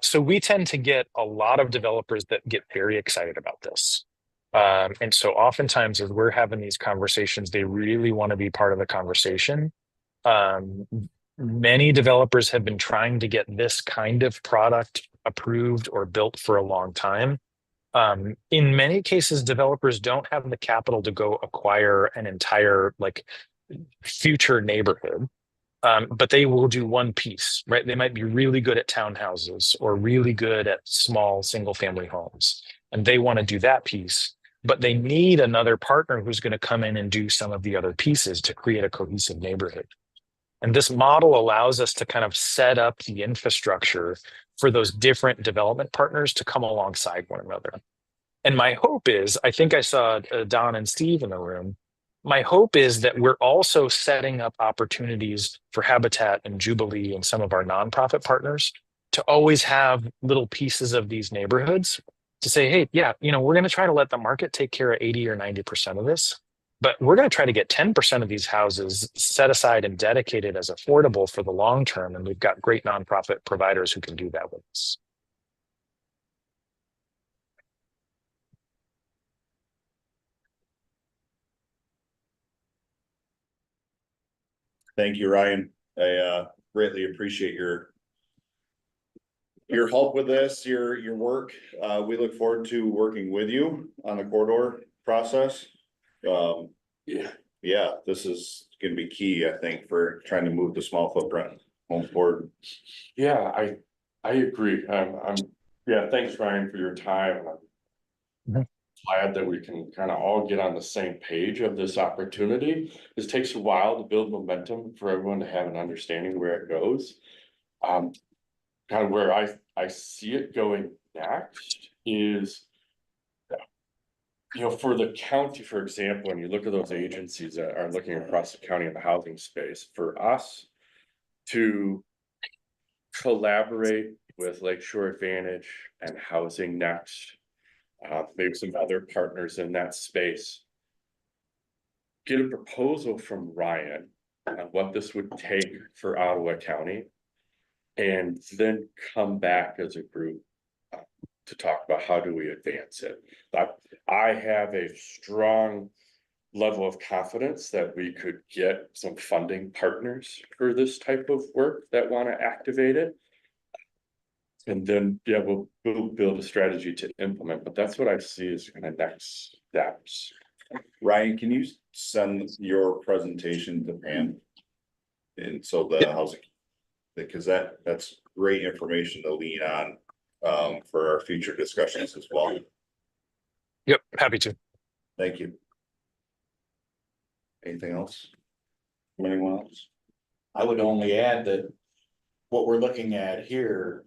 So we tend to get a lot of developers that get very excited about this. And so oftentimes as we're having these conversations, they really want to be part of the conversation. Many developers have been trying to get this kind of product approved or built for a long time. In many cases, developers don't have the capital to go acquire an entire future neighborhood, but they will do one piece, right? They might be really good at townhouses or really good at small single family homes, and they want to do that piece, but they need another partner who's going to come in and do some of the other pieces to create a cohesive neighborhood. And this model allows us to kind of set up the infrastructure for those different development partners to come alongside one another. And my hope is, I think I saw Don and Steve in the room. My hope is that we're also setting up opportunities for Habitat and Jubilee and some of our nonprofit partners to always have little pieces of these neighborhoods to say, hey, yeah, we're going to try to let the market take care of 80 or 90% of this, but we're going to try to get 10% of these houses set aside and dedicated as affordable for the long term. And we've got great nonprofit providers who can do that with us. Thank you, Ryan. I greatly appreciate your help with this, your work. We look forward to working with you on the corridor process. Yeah, this is gonna be key, I think, for trying to move the small footprint home forward. Yeah, I agree. Yeah, thanks, Ryan, for your time. I'm glad that we can kind of all get on the same page of this opportunity. This takes a while to build momentum for everyone to have an understanding where it goes. Kind of where I see it going next is, for the county, for example, when you look at those agencies that are looking across the county in the housing space, for us to collaborate with Lakeshore Advantage and Housing Next, maybe some other partners in that space, get a proposal from Ryan on what this would take for Ottawa County, and then come back as a group to talk about how do we advance it. I have a strong level of confidence that we could get some funding partners for this type of work that want to activate it. And then, yeah, we'll build a strategy to implement, but that's what I see as kind of next steps. Ryan, can you send your presentation to Pam? And so the housing, because that's great information to lean on for our future discussions as well. Yep, happy to. Thank you. Anything else? From anyone else? I would only add that what we're looking at here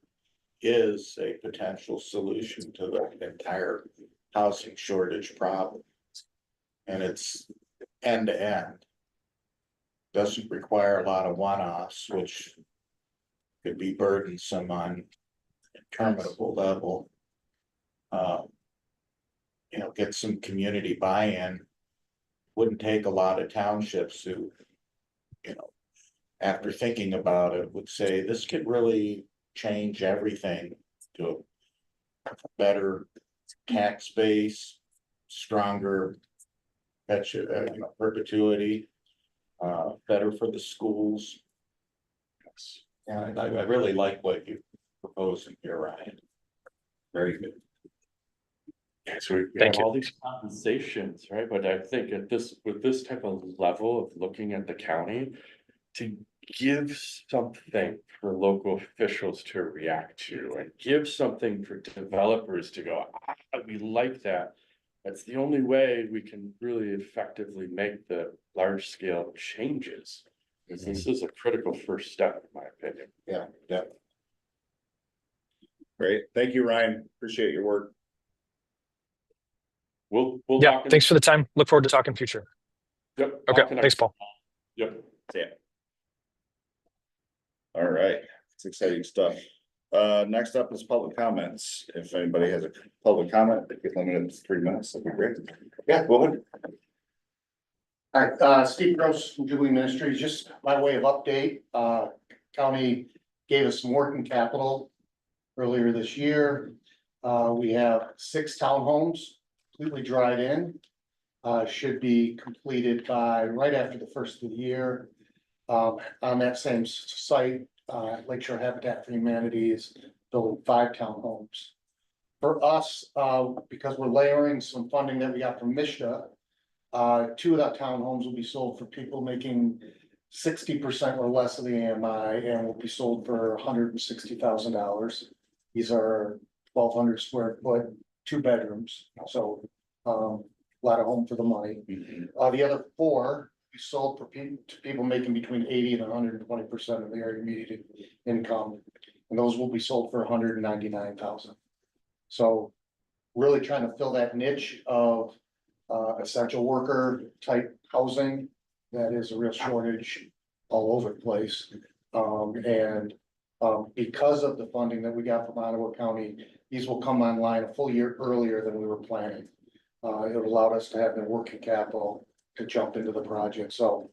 is a potential solution to the entire housing shortage problem. And it's end to end. Doesn't require a lot of one-offs, which could be burdensome on interminable level. Get some community buy-in. Wouldn't take a lot of townships who, after thinking about it, would say this could really change everything to a better tax base, stronger perpetuity, better for the schools. And I really like what you proposing here, Ryan. Very good. Yeah, so we Thank have all these compensations, right? But I think at this, with this type of level of looking at the county. To give something for local officials to react to and give something for developers to go, we like that. That's the only way we can really effectively make the large scale changes. Because this is a critical first step, in my opinion. Yeah, yeah. Great. Thank you, Ryan. Appreciate your work. We'll Yeah, talk in- thanks for the time. Look forward to talking future. Yep. Okay, I'll connect. thanks, Paul. Yep. See ya. All right, it's exciting stuff. Next up is public comments. If anybody has a public comment, they get limited to 3 minutes, that'd be great. Yeah, go ahead. Hi, Steve Gross from Jubilee Ministries, just by way of update, county gave us some working capital earlier this year. We have 6 townhomes completely dried in. Should be completed by right after the first of the year. On that same site, Lakeshore Habitat for Humanity is building 5 townhomes. For us, because we're layering some funding that we got from MISHDA, 2 of the townhomes will be sold for people making 60% or less of the AMI and will be sold for $160,000. These are 1,200 square foot, 2 bedrooms, so a lot of home for the money. The other 4 we sold for to people making between 80 and 120% of their immediate income, and those will be sold for 199,000. So really trying to fill that niche of essential worker type housing that is a real shortage all over the place. Because of the funding that we got from Ottawa County, these will come online a full year earlier than we were planning. It allowed us to have the working capital to jump into the project, so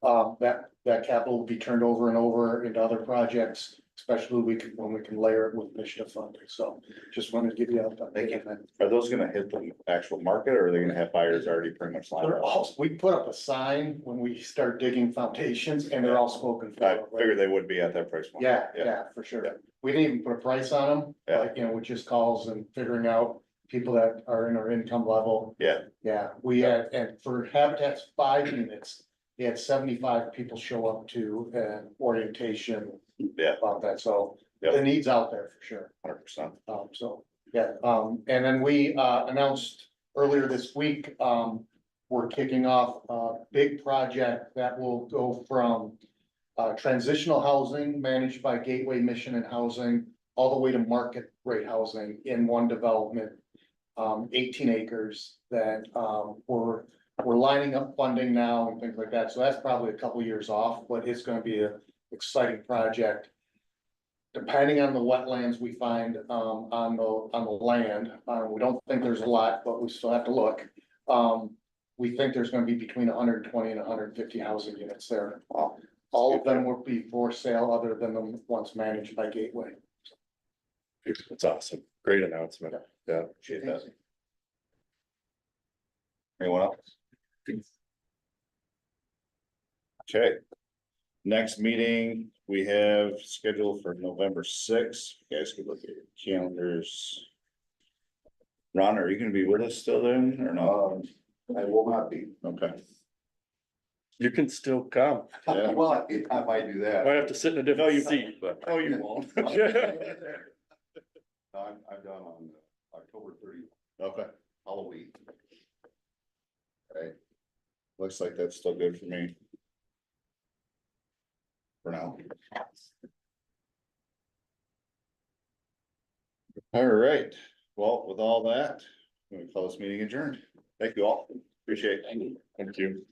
that capital will be turned over and over into other projects, especially when we can layer it with MISHDA funding. So just wanted to give you a Thank you. Are those gonna hit the actual market or are they gonna have buyers already pretty much lined They're up? all, we put up a sign when we start digging foundations and they're all spoken for. I figured they would be at that price point. Yeah, for Yeah. sure. We didn't even put a price on them, Yeah. like, with just calls and figuring out people that are in our income level. Yeah. Yeah, we had, and for Habitat's 5 units, they had 75 people show up to an orientation Yeah, about that, so Yep. the need's out there for sure. 100%. And then we announced earlier this week, we're kicking off a big project that will go from transitional housing managed by Gateway Mission and Housing all the way to market rate housing in one development. 18 acres that we're lining up funding now and things like that. So that's probably a couple years off, but it's gonna be an exciting project. Depending on the wetlands we find on the land, we don't think there's a lot, but we still have to look. We think there's gonna be between 120 and 150 housing units there. All of them will be for sale, other than the ones managed by Gateway. It's awesome. Great announcement. Yeah. Appreciate that. Anyone else? Okay. Next meeting we have scheduled for November 6th. You guys can look at your calendars. Ron, are you gonna be with us still then or not? I will not be. Okay. You can still come. Yeah. Well, I might do I that. might have to sit in a different you- seat, but. Oh, you won't. I'm done on October 30th, Okay, Halloween. right. Looks like that's still good for me. For now. All right, well, with all that, I'm gonna call this meeting adjourned. Thank you all, appreciate it. Thank you.